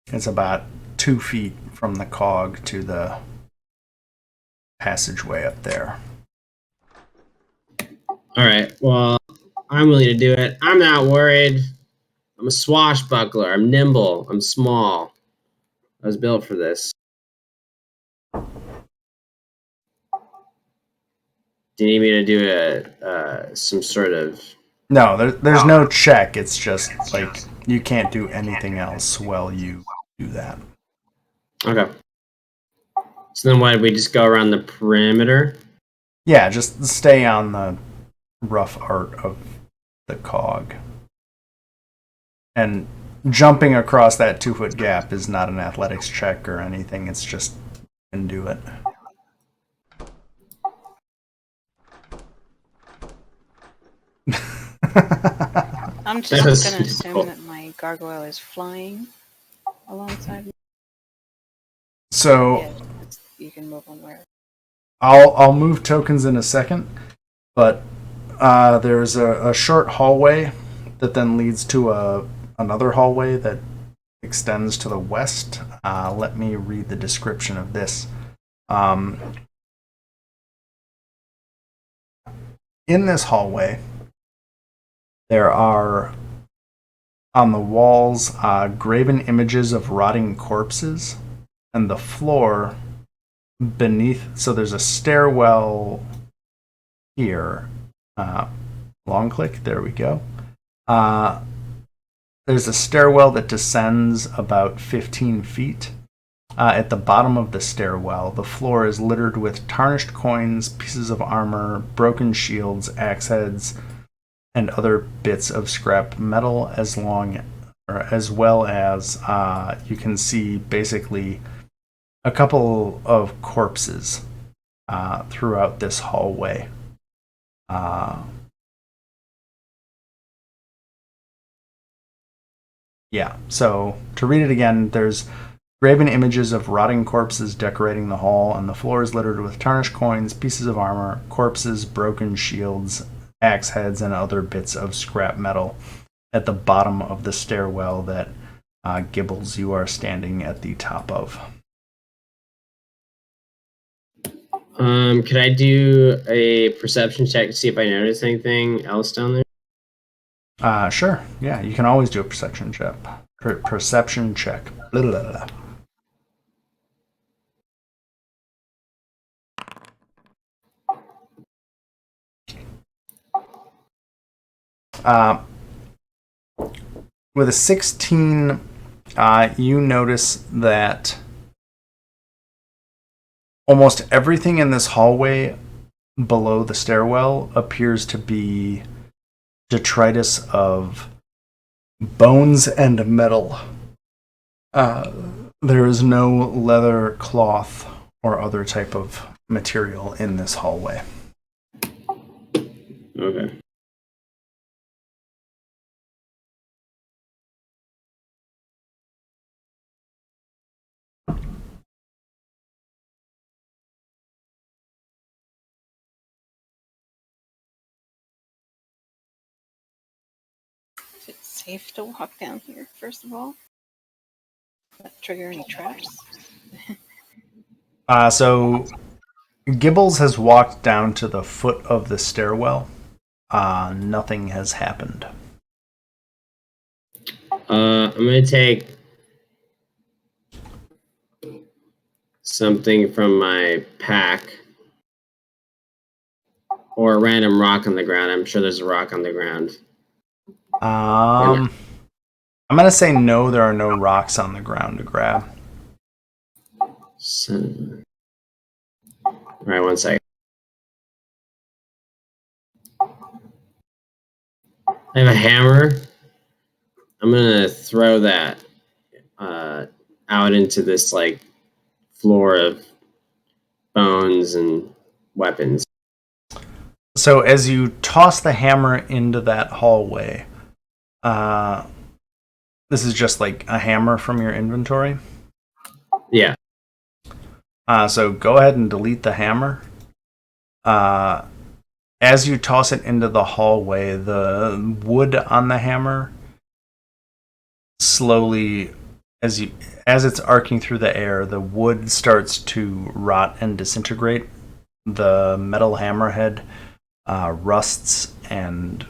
It's about 2 feet from the cog to the passageway up there. All right. Well, I'm willing to do it. I'm not worried. I'm a swashbuckler. I'm nimble. I'm small. I was built for this. Do you need me to do some sort of... No, there's no check. It's just like you can't do anything else while you do that. Okay. So then why did we just go around the perimeter? Yeah, just stay on the rough art of the cog. And jumping across that 2-foot gap is not an athletics check or anything. It's just you can do it. I'm just gonna assume that my gargoyle is flying alongside me. So Yeah, you can move them where. I'll move tokens in a second, but there's a short hallway that then leads to another hallway that extends to the west. Let me read the description of this. In this hallway, there are on the walls graven images of rotting corpses, and the floor beneath. So there's a stairwell here. Long click. There we go. There's a stairwell that descends about 15 feet. At the bottom of the stairwell, the floor is littered with tarnished coins, pieces of armor, broken shields, axe heads, and other bits of scrap metal, as well as you can see basically a couple of corpses throughout this hallway. Yeah, so to read it again, there's graven images of rotting corpses decorating the hall, and the floor is littered with tarnished coins, pieces of armor, corpses, broken shields, axe heads, and other bits of scrap metal at the bottom of the stairwell that Gibbles, you are standing at the top of. Could I do a perception check to see if I notice anything else down there? Sure. Yeah, you can always do a perception check. Perception check. Blah, blah, blah. With a 16, you notice that almost everything in this hallway below the stairwell appears to be detritus of bones and metal. There is no leather, cloth, or other type of material in this hallway. Okay. Is it safe to walk down here, first of all? Not trigger any traps? So Gibbles has walked down to the foot of the stairwell. Nothing has happened. I'm gonna take something from my pack or a random rock on the ground. I'm sure there's a rock on the ground. I'm gonna say no. There are no rocks on the ground to grab. So, all right, 1 second. I have a hammer. I'm gonna throw that out into this like floor of bones and weapons. So as you toss the hammer into that hallway, this is just like a hammer from your inventory. Yeah. So go ahead and delete the hammer. As you toss it into the hallway, the wood on the hammer slowly, as it's arcing through the air, the wood starts to rot and disintegrate. The metal hammerhead rusts and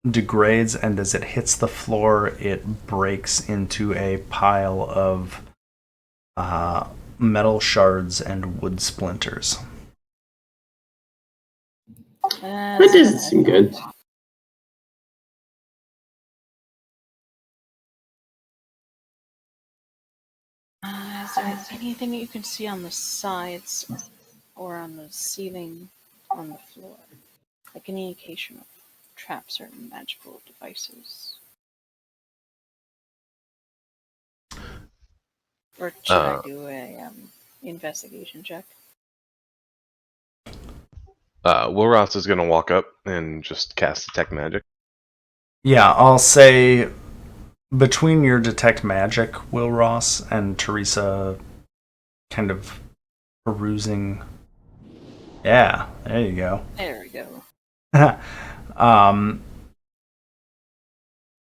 degrades, and as it hits the floor, it breaks into a pile of metal shards and wood splinters. That doesn't seem good. Is there anything that you can see on the sides or on the ceiling on the floor? Like any indication of traps or magical devices? Or should I do a investigation check? Will Ross is going to walk up and just cast Detect Magic. Yeah, I'll say between your Detect Magic, Will Ross, and Teresa, kind of perusing. Yeah, there you go. There we go.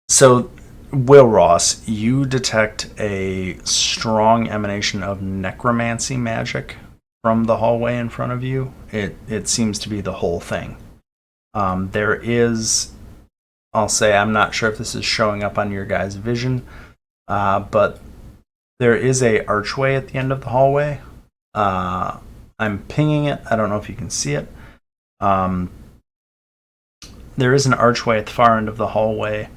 So, Will Ross, you detect a strong emanation of necromancy magic from the hallway in front of you. It seems to be the whole thing. There is, I'll say, I'm not sure if this is showing up on your guys' vision, but there is a archway at the end of the hallway. I'm pinging it. I don't know if you can see it. There is an archway at the far end of the hallway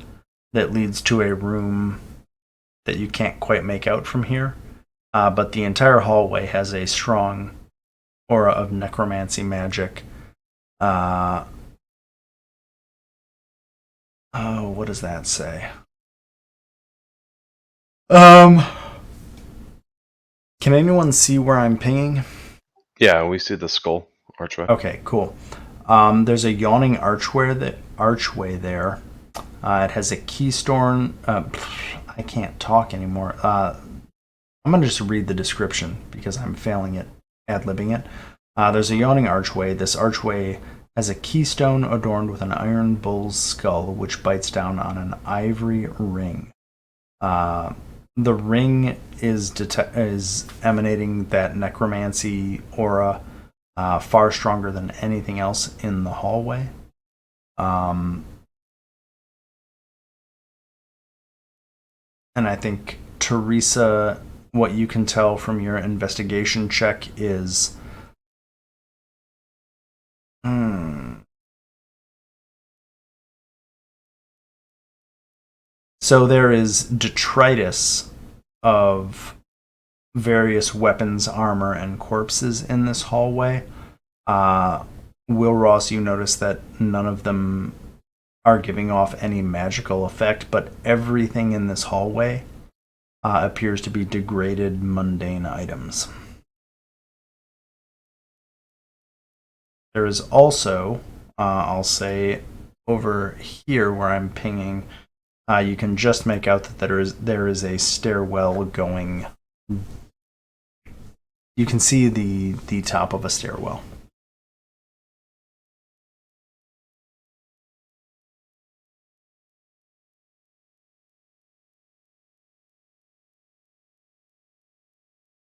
that leads to a room that you can't quite make out from here. But the entire hallway has a strong aura of necromancy magic. Oh, what does that say? Can anyone see where I'm pinging? Yeah, we see the skull archway. Okay, cool. There's a yawning archway there. It has a keystone. I can't talk anymore. I'm going to just read the description because I'm failing at ad-libbing it. There's a yawning archway. This archway has a keystone adorned with an iron bull's skull, which bites down on an ivory ring. The ring is emanating that necromancy aura far stronger than anything else in the hallway. And I think, Teresa, what you can tell from your investigation check is... So there is detritus of various weapons, armor, and corpses in this hallway. Will Ross, you notice that none of them are giving off any magical effect, but everything in this hallway appears to be degraded, mundane items. There is also, I'll say, over here where I'm pinging, you can just make out that there is a stairwell going. You can see the top of a stairwell.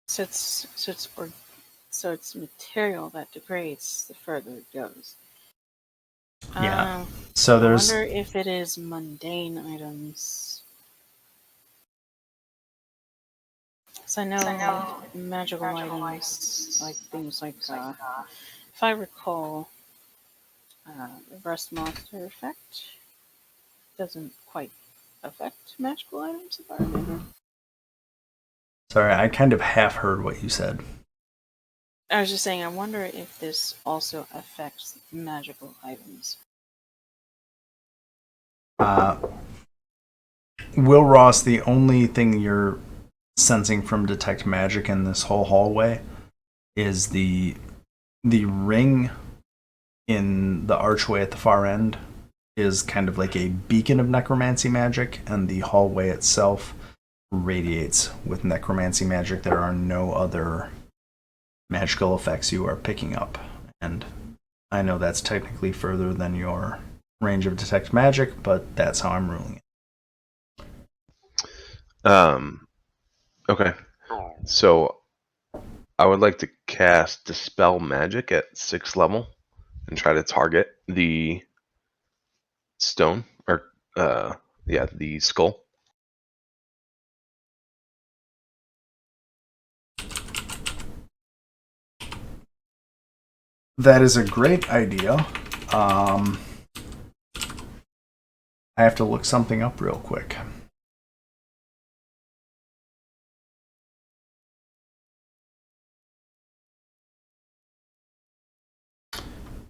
So it's material that degrades the further it goes. Yeah. So I there's. wonder if it is mundane items. So I know magical items, like things like, if I recall, the Rust Monster effect doesn't quite affect magical items, if I remember. Sorry, I kind of half heard what you said. I was just saying, I wonder if this also affects magical items. Will Ross, the only thing you're sensing from detect magic in this whole hallway is the ring in the archway at the far end is kind of like a beacon of necromancy magic, and the hallway itself radiates with necromancy magic. There are no other magical effects you are picking up, and I know that's technically further than your range of detect magic, but that's how I'm ruling it. Okay. So I would like to cast Dispel Magic at 6th level and try to target the stone, or the skull. That is a great idea. I have to look something up real quick.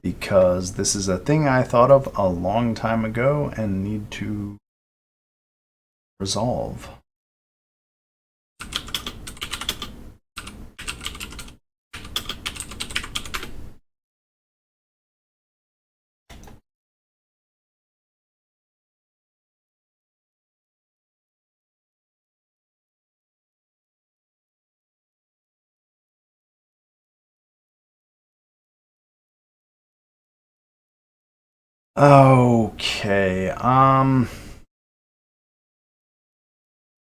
Because this is a thing I thought of a long time ago and need to resolve. Okay.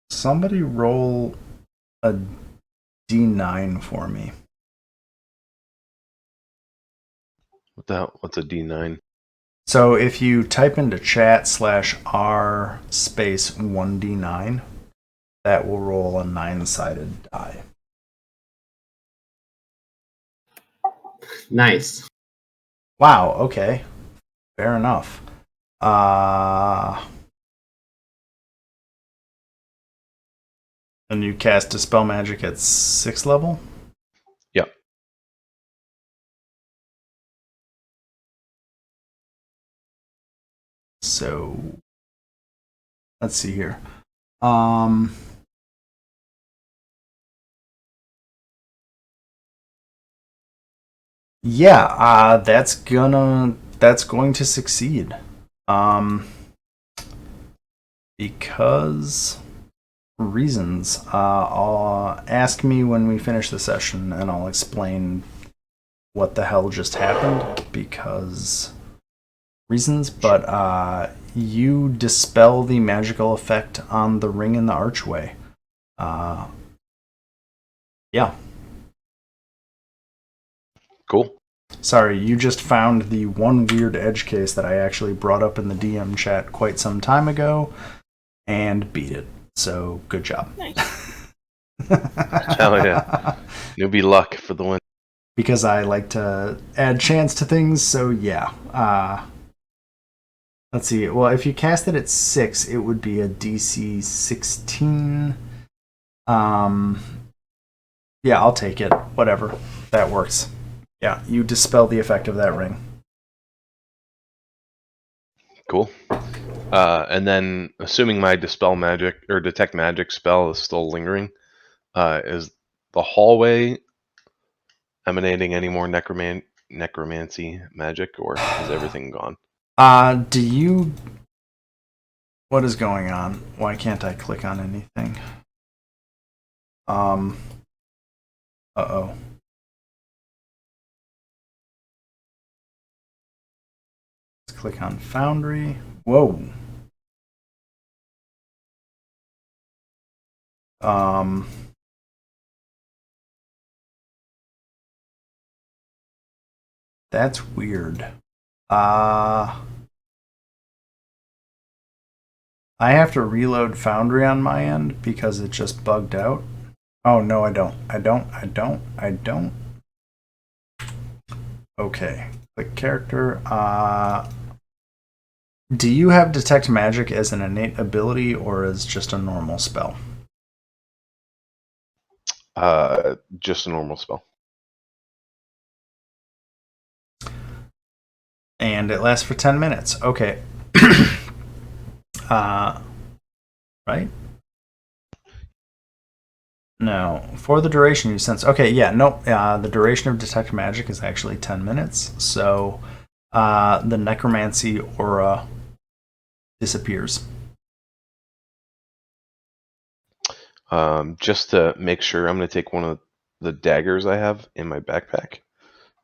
Somebody roll a D9 for me. What the hell? What's a D9? So if you type into chat /r space 1D9, that will roll a 9-sided die. Nice. Wow, okay. Fair enough. And you cast Dispel Magic at 6th level? Yep. So, let's see here. Yeah, that's going to succeed. Because reasons. I'll ask me when we finish the session, and I'll explain what the hell just happened. Because reasons, but you dispel the magical effect on the ring in the archway. Yeah. Cool. Sorry, you just found the one weird edge case that I actually brought up in the DM chat quite some time ago and beat it. So, good job. Nice. Hell yeah. Newbie luck for the win. Because I like to add chance to things, so yeah. Let's see. Well, if you cast it at 6, it would be a DC 16. Yeah, I'll take it. Whatever. That works. Yeah, you dispel the effect of that ring. Cool. And then, assuming my dispel magic or detect magic spell is still lingering, is the hallway emanating any more necromancy magic, or is everything gone? Do you... What is going on? Why can't I click on anything? Uh-oh. Let's click on Foundry. Whoa. That's weird. I have to reload Foundry on my end because it just bugged out. Oh, no, I don't. I don't. Okay. Click character. Do you have Detect Magic as an innate ability or as just a normal spell? Just a normal spell. And it lasts for 10 minutes. Okay. Right? No. For the duration you sense... Okay, yeah, nope. The duration of Detect Magic is actually 10 minutes. So the Necromancy aura disappears. Just to make sure, I'm going to take one of the daggers I have in my backpack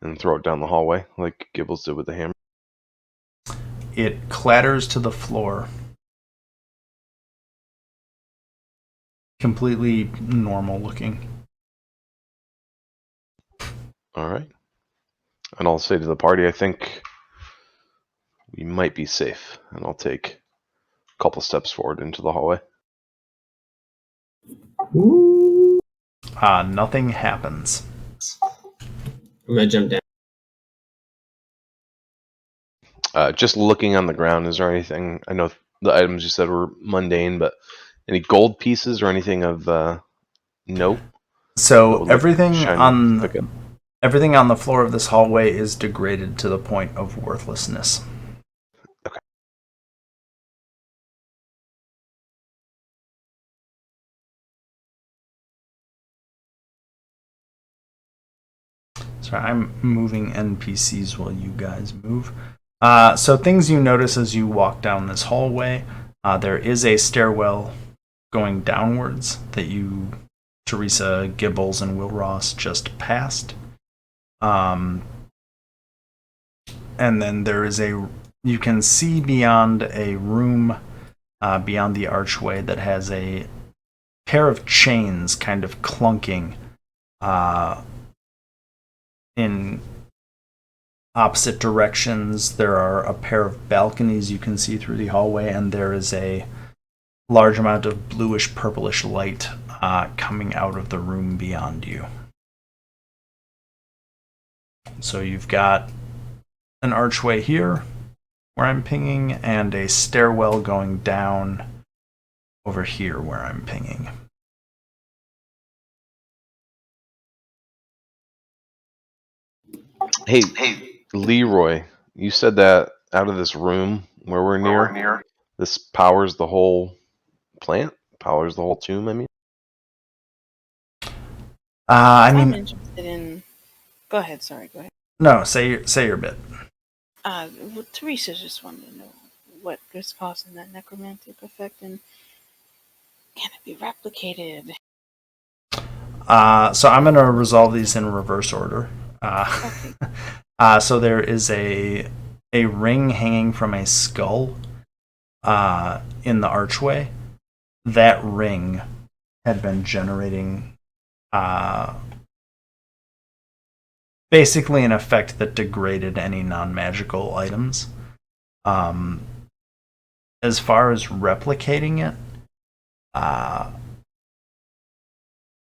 and throw it down the hallway like Gibbles did with the hammer. It clatters to the floor. Completely normal looking. All right. And I'll say to the party, I think we might be safe. And I'll take a couple steps forward into the hallway. Ooh. Nothing happens. I'm gonna jump down. Just looking on the ground, is there anything? I know the items you said were mundane, but any gold pieces or anything of note? So everything on the floor of this hallway is degraded to the point of worthlessness. Okay. Sorry, I'm moving NPCs while you guys move. So things you notice as you walk down this hallway, there is a stairwell going downwards that you, Teresa, Gibbles, and Will Ross just passed. And then there is a you can see beyond a room, beyond the archway, that has a pair of chains kind of clunking in opposite directions. There are a pair of balconies you can see through the hallway, and there is a large amount of bluish purplish light coming out of the room beyond you. So you've got an archway here where I'm pinging, and a stairwell going down over here where I'm pinging. Hey, Leroy, you said that out of this room where we're near, this powers the whole plant? Powers the whole tomb, I mean? I'm interested in. Go ahead. Sorry. Go ahead. No, say your bit. Well, Teresa just wanted to know what is causing that necromantic effect, and can it be replicated? So I'm going to resolve these in reverse order. Okay. So there is a ring hanging from a skull in the archway. That ring had been generating basically an effect that degraded any non-magical items. As far as replicating it,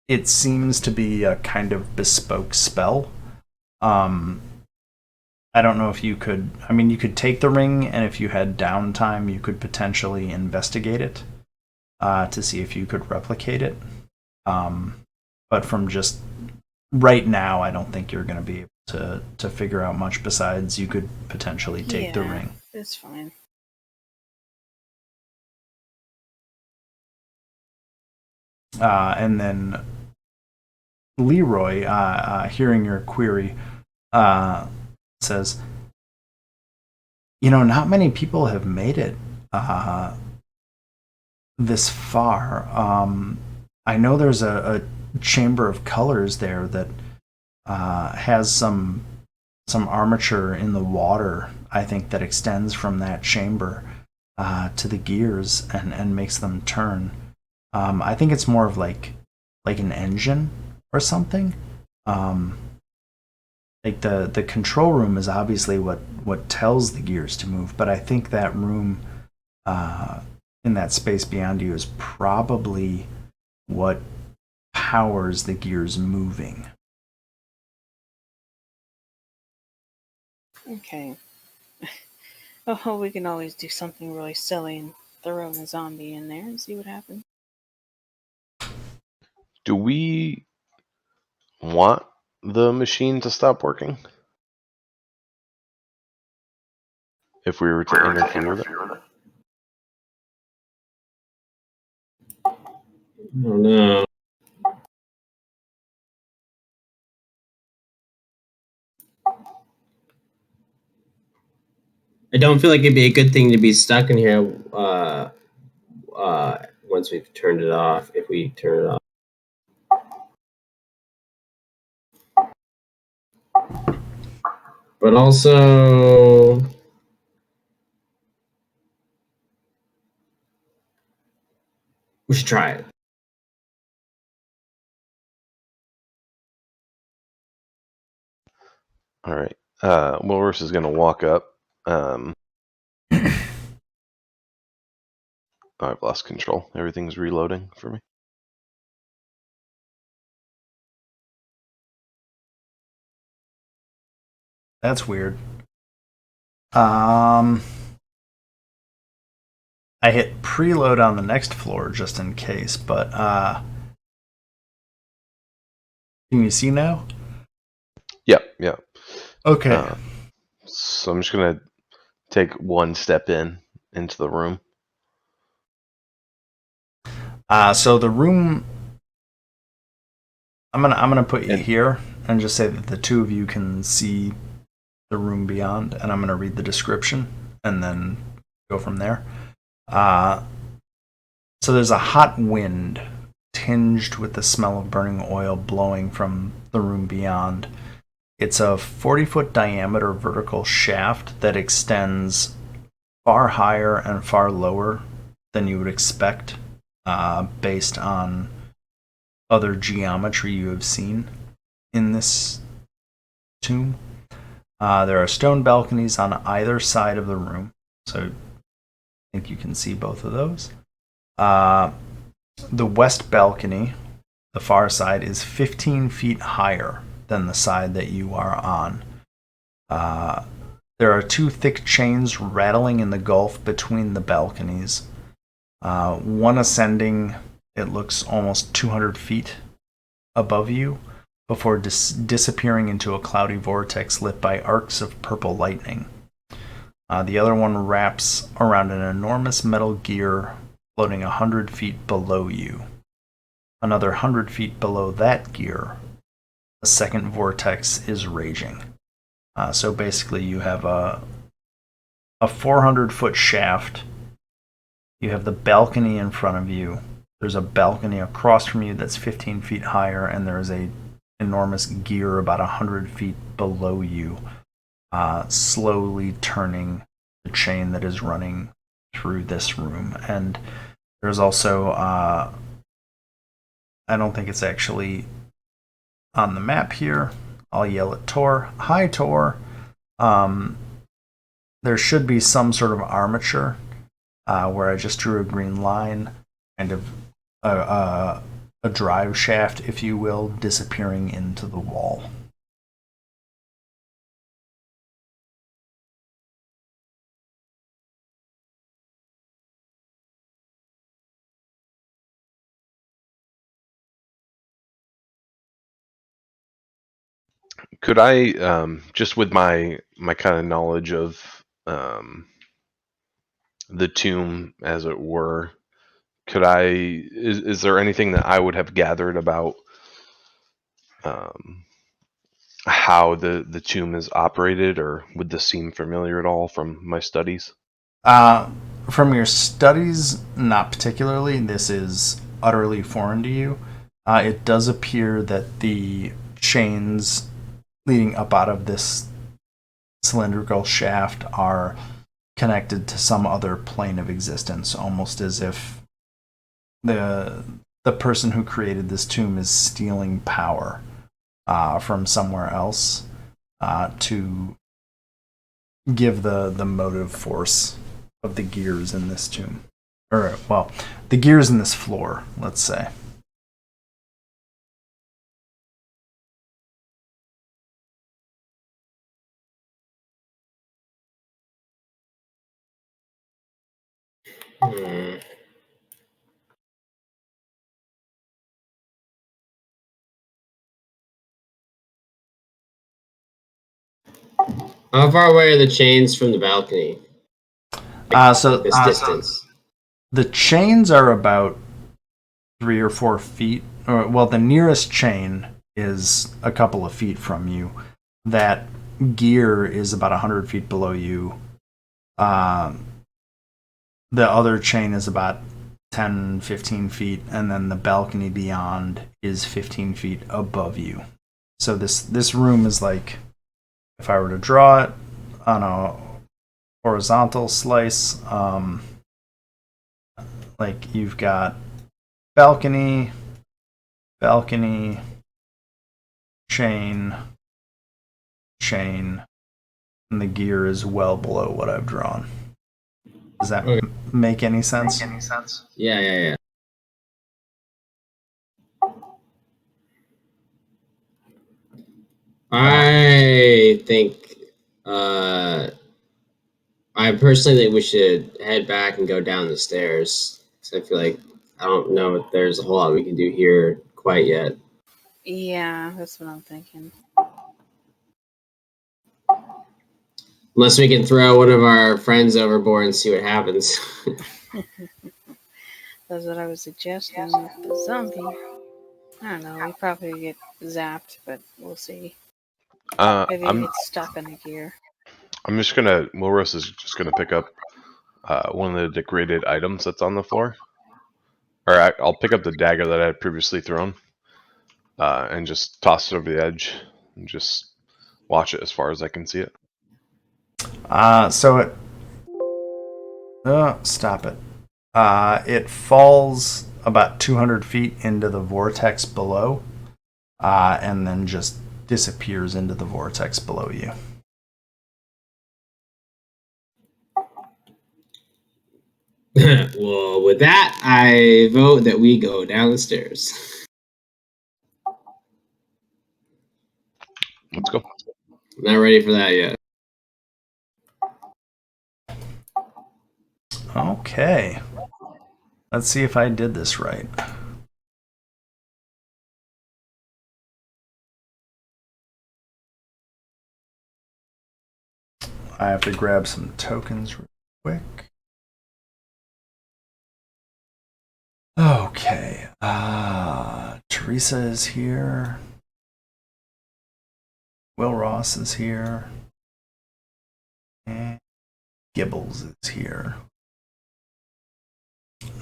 it seems to be a kind of bespoke spell. I don't know if you could. I mean, you could take the ring, and if you had downtime, you could potentially investigate it to see if you could replicate it. But from just right now, I don't think you're going to be able to figure out much. Besides, you could potentially take the ring. That's fine. And then Leroy, hearing your query, says, not many people have made it this far. I know there's a chamber of colors there that has some armature in the water, I think, that extends from that chamber to the gears and makes them turn. I think it's more of like an engine or something. Like the control room is obviously what tells the gears to move, but I think that room in that space beyond you is probably what powers the gears moving. Okay. Oh, we can always do something really silly and throw a zombie in there and see what happens. Do we want the machine to stop working? If we were to interfere with it? I don't know. I don't feel like it'd be a good thing to be stuck in here once we've turned it off, if we turn it off. But also, we should try it. All right. Wilrus is going to walk up. I've lost control. Everything's reloading for me. That's weird. I hit preload on the next floor just in case, but can you see now? Yeah. Okay. So I'm just going to take one step into the room. So the room, I'm gonna put you here and just say that the two of you can see the room beyond, and I'm gonna read the description and then go from there. So there's a hot wind tinged with the smell of burning oil blowing from the room beyond. It's a 40-foot diameter vertical shaft that extends far higher and far lower than you would expect based on other geometry you have seen in this tomb. There are stone balconies on either side of the room, so I think you can see both of those. The west balcony, the far side, is 15 feet higher than the side that you are on. There are two thick chains rattling in the gulf between the balconies. One ascending, it looks almost 200 feet above you, before disappearing into a cloudy vortex lit by arcs of purple lightning. The other one wraps around an enormous metal gear floating 100 feet below you. Another 100 feet below that gear, a second vortex is raging. So basically you have a 400-foot shaft. You have the balcony in front of you. There's a balcony across from you that's 15 feet higher, and there is a enormous gear about 100 feet below you, slowly turning the chain that is running through this room. And there's also, I don't think it's actually on the map here. I'll yell at Tor. Hi, Tor. There should be some sort of armature where I just drew a green line, kind of a drive shaft, if you will, disappearing into the wall. Could I, just with my kind of knowledge of the tomb, as it were, could I? Is there anything that I would have gathered about how the tomb is operated, or would this seem familiar at all from my studies? From your studies, not particularly. This is utterly foreign to you. It does appear that the chains leading up out of this cylindrical shaft are connected to some other plane of existence, almost as if the person who created this tomb is stealing power from somewhere else to give the motive force of the gears in this tomb. Or, well, the gears in this floor, let's say. How far away are the chains from the balcony? This distance. The chains are about 3 or 4 feet. Or, well, the nearest chain is a couple of feet from you. That gear is about 100 feet below you. The other chain is about 10, 15 feet, and then the balcony beyond is 15 feet above you. So this room is like, if I were to draw it on a horizontal slice, like you've got balcony, chain, and the gear is well below what I've drawn. Does that make any sense? Yeah. I think I personally think we should head back and go down the stairs. Because I feel like I don't know if there's a whole lot we can do here quite yet. Yeah, that's what I'm thinking. Unless we can throw one of our friends overboard and see what happens. That's what I was suggesting with the zombie. I don't know, we probably get zapped, but we'll see. Maybe I'm it's stuck in the gear. just gonna. Wilros is just gonna pick up one of the degraded items that's on the floor, or I'll pick up the dagger that I had previously thrown, and just toss it over the edge, and just watch it as far as I can see it. So Stop it. It falls about 200 feet into the vortex below, and then just disappears into the vortex below you. Well, with that, I vote that we go down the stairs. Let's go. Not ready for that yet. Okay. Let's see if I did this right. I have to grab some tokens real quick. Okay. Teresa is here. Will Ross is here. And Gibbles is here.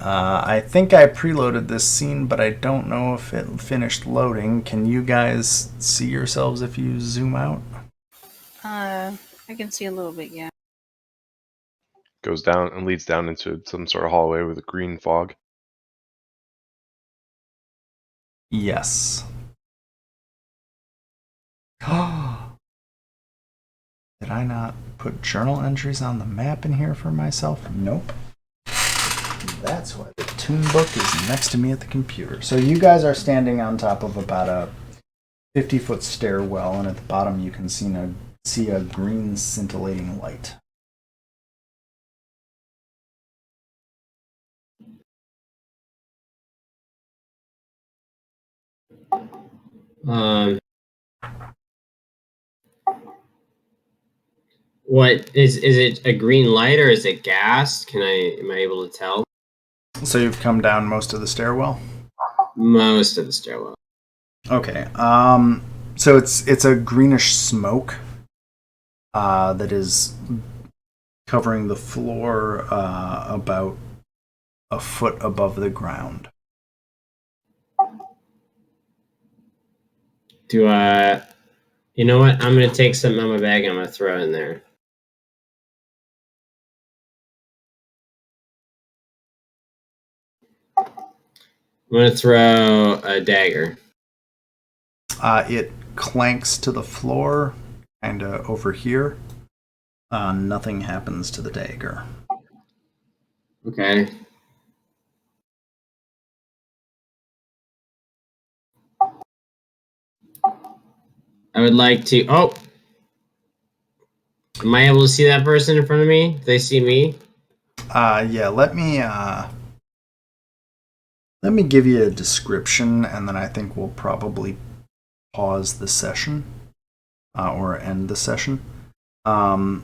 I think I preloaded this scene, but I don't know if it finished loading. Can you guys see yourselves if you zoom out? I can see a little bit, yeah. Goes down and leads down into some sort of hallway with a green fog. Yes. Did I not put journal entries on the map in here for myself? Nope. That's why the tune book is next to me at the computer. So you guys are standing on top of about a 50-foot stairwell, and at the bottom you can see a green scintillating light. What is it a green light or is it gas? Am I able to tell? So you've come down most of the stairwell? Most of the stairwell. Okay. So it's a greenish smoke that is covering the floor about a foot above the ground. You know what? I'm gonna take something out of my bag and I'm gonna throw it in there. I'm gonna throw a dagger. It clanks to the floor, kind of over here. Nothing happens to the dagger. Okay. I would like to. Oh, am I able to see that person in front of me? Do they see me? Yeah. Let me give you a description, and then I think we'll probably pause the session or end the session. I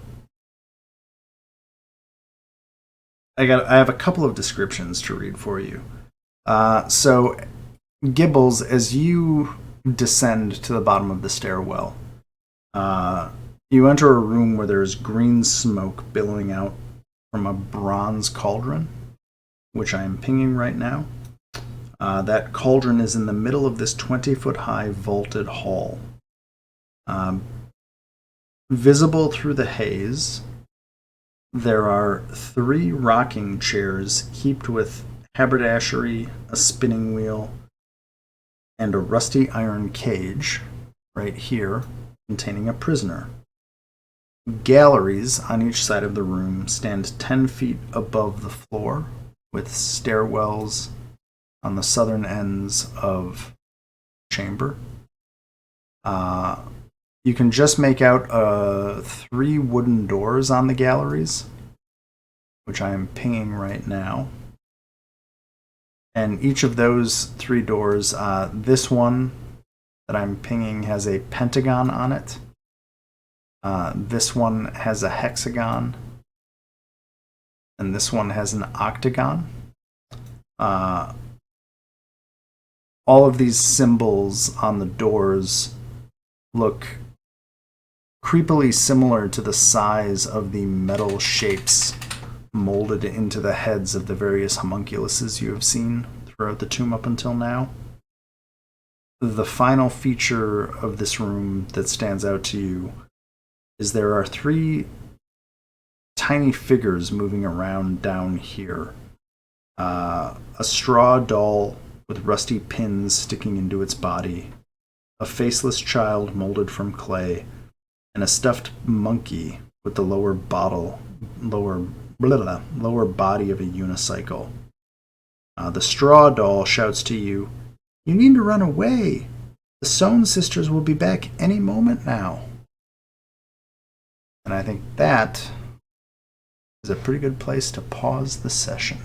have a couple of descriptions to read for you. So, Gibbles, as you descend to the bottom of the stairwell, you enter a room where there's green smoke billowing out from a bronze cauldron, which I am pinging right now. That cauldron is in the middle of this 20-foot high vaulted hall. Visible through the haze, there are 3 rocking chairs heaped with haberdashery, a spinning wheel, and a rusty iron cage right here containing a prisoner. Galleries on each side of the room stand 10 feet above the floor, with stairwells on the southern ends of the chamber. You can just make out 3 wooden doors on the galleries, which I am pinging right now. And each of those 3 doors, this one that I'm pinging has a pentagon on it. This one has a hexagon. And this one has an octagon. All of these symbols on the doors look creepily similar to the size of the metal shapes molded into the heads of the various homunculuses you have seen throughout the tomb up until now. The final feature of this room that stands out to you is there are 3 tiny figures moving around down here. A straw doll with rusty pins sticking into its body, a faceless child molded from clay, and a stuffed monkey with the lower body of a unicycle. The straw doll shouts to you, "You need to run away. The Sohn sisters will be back any moment now." And I think that is a pretty good place to pause the session.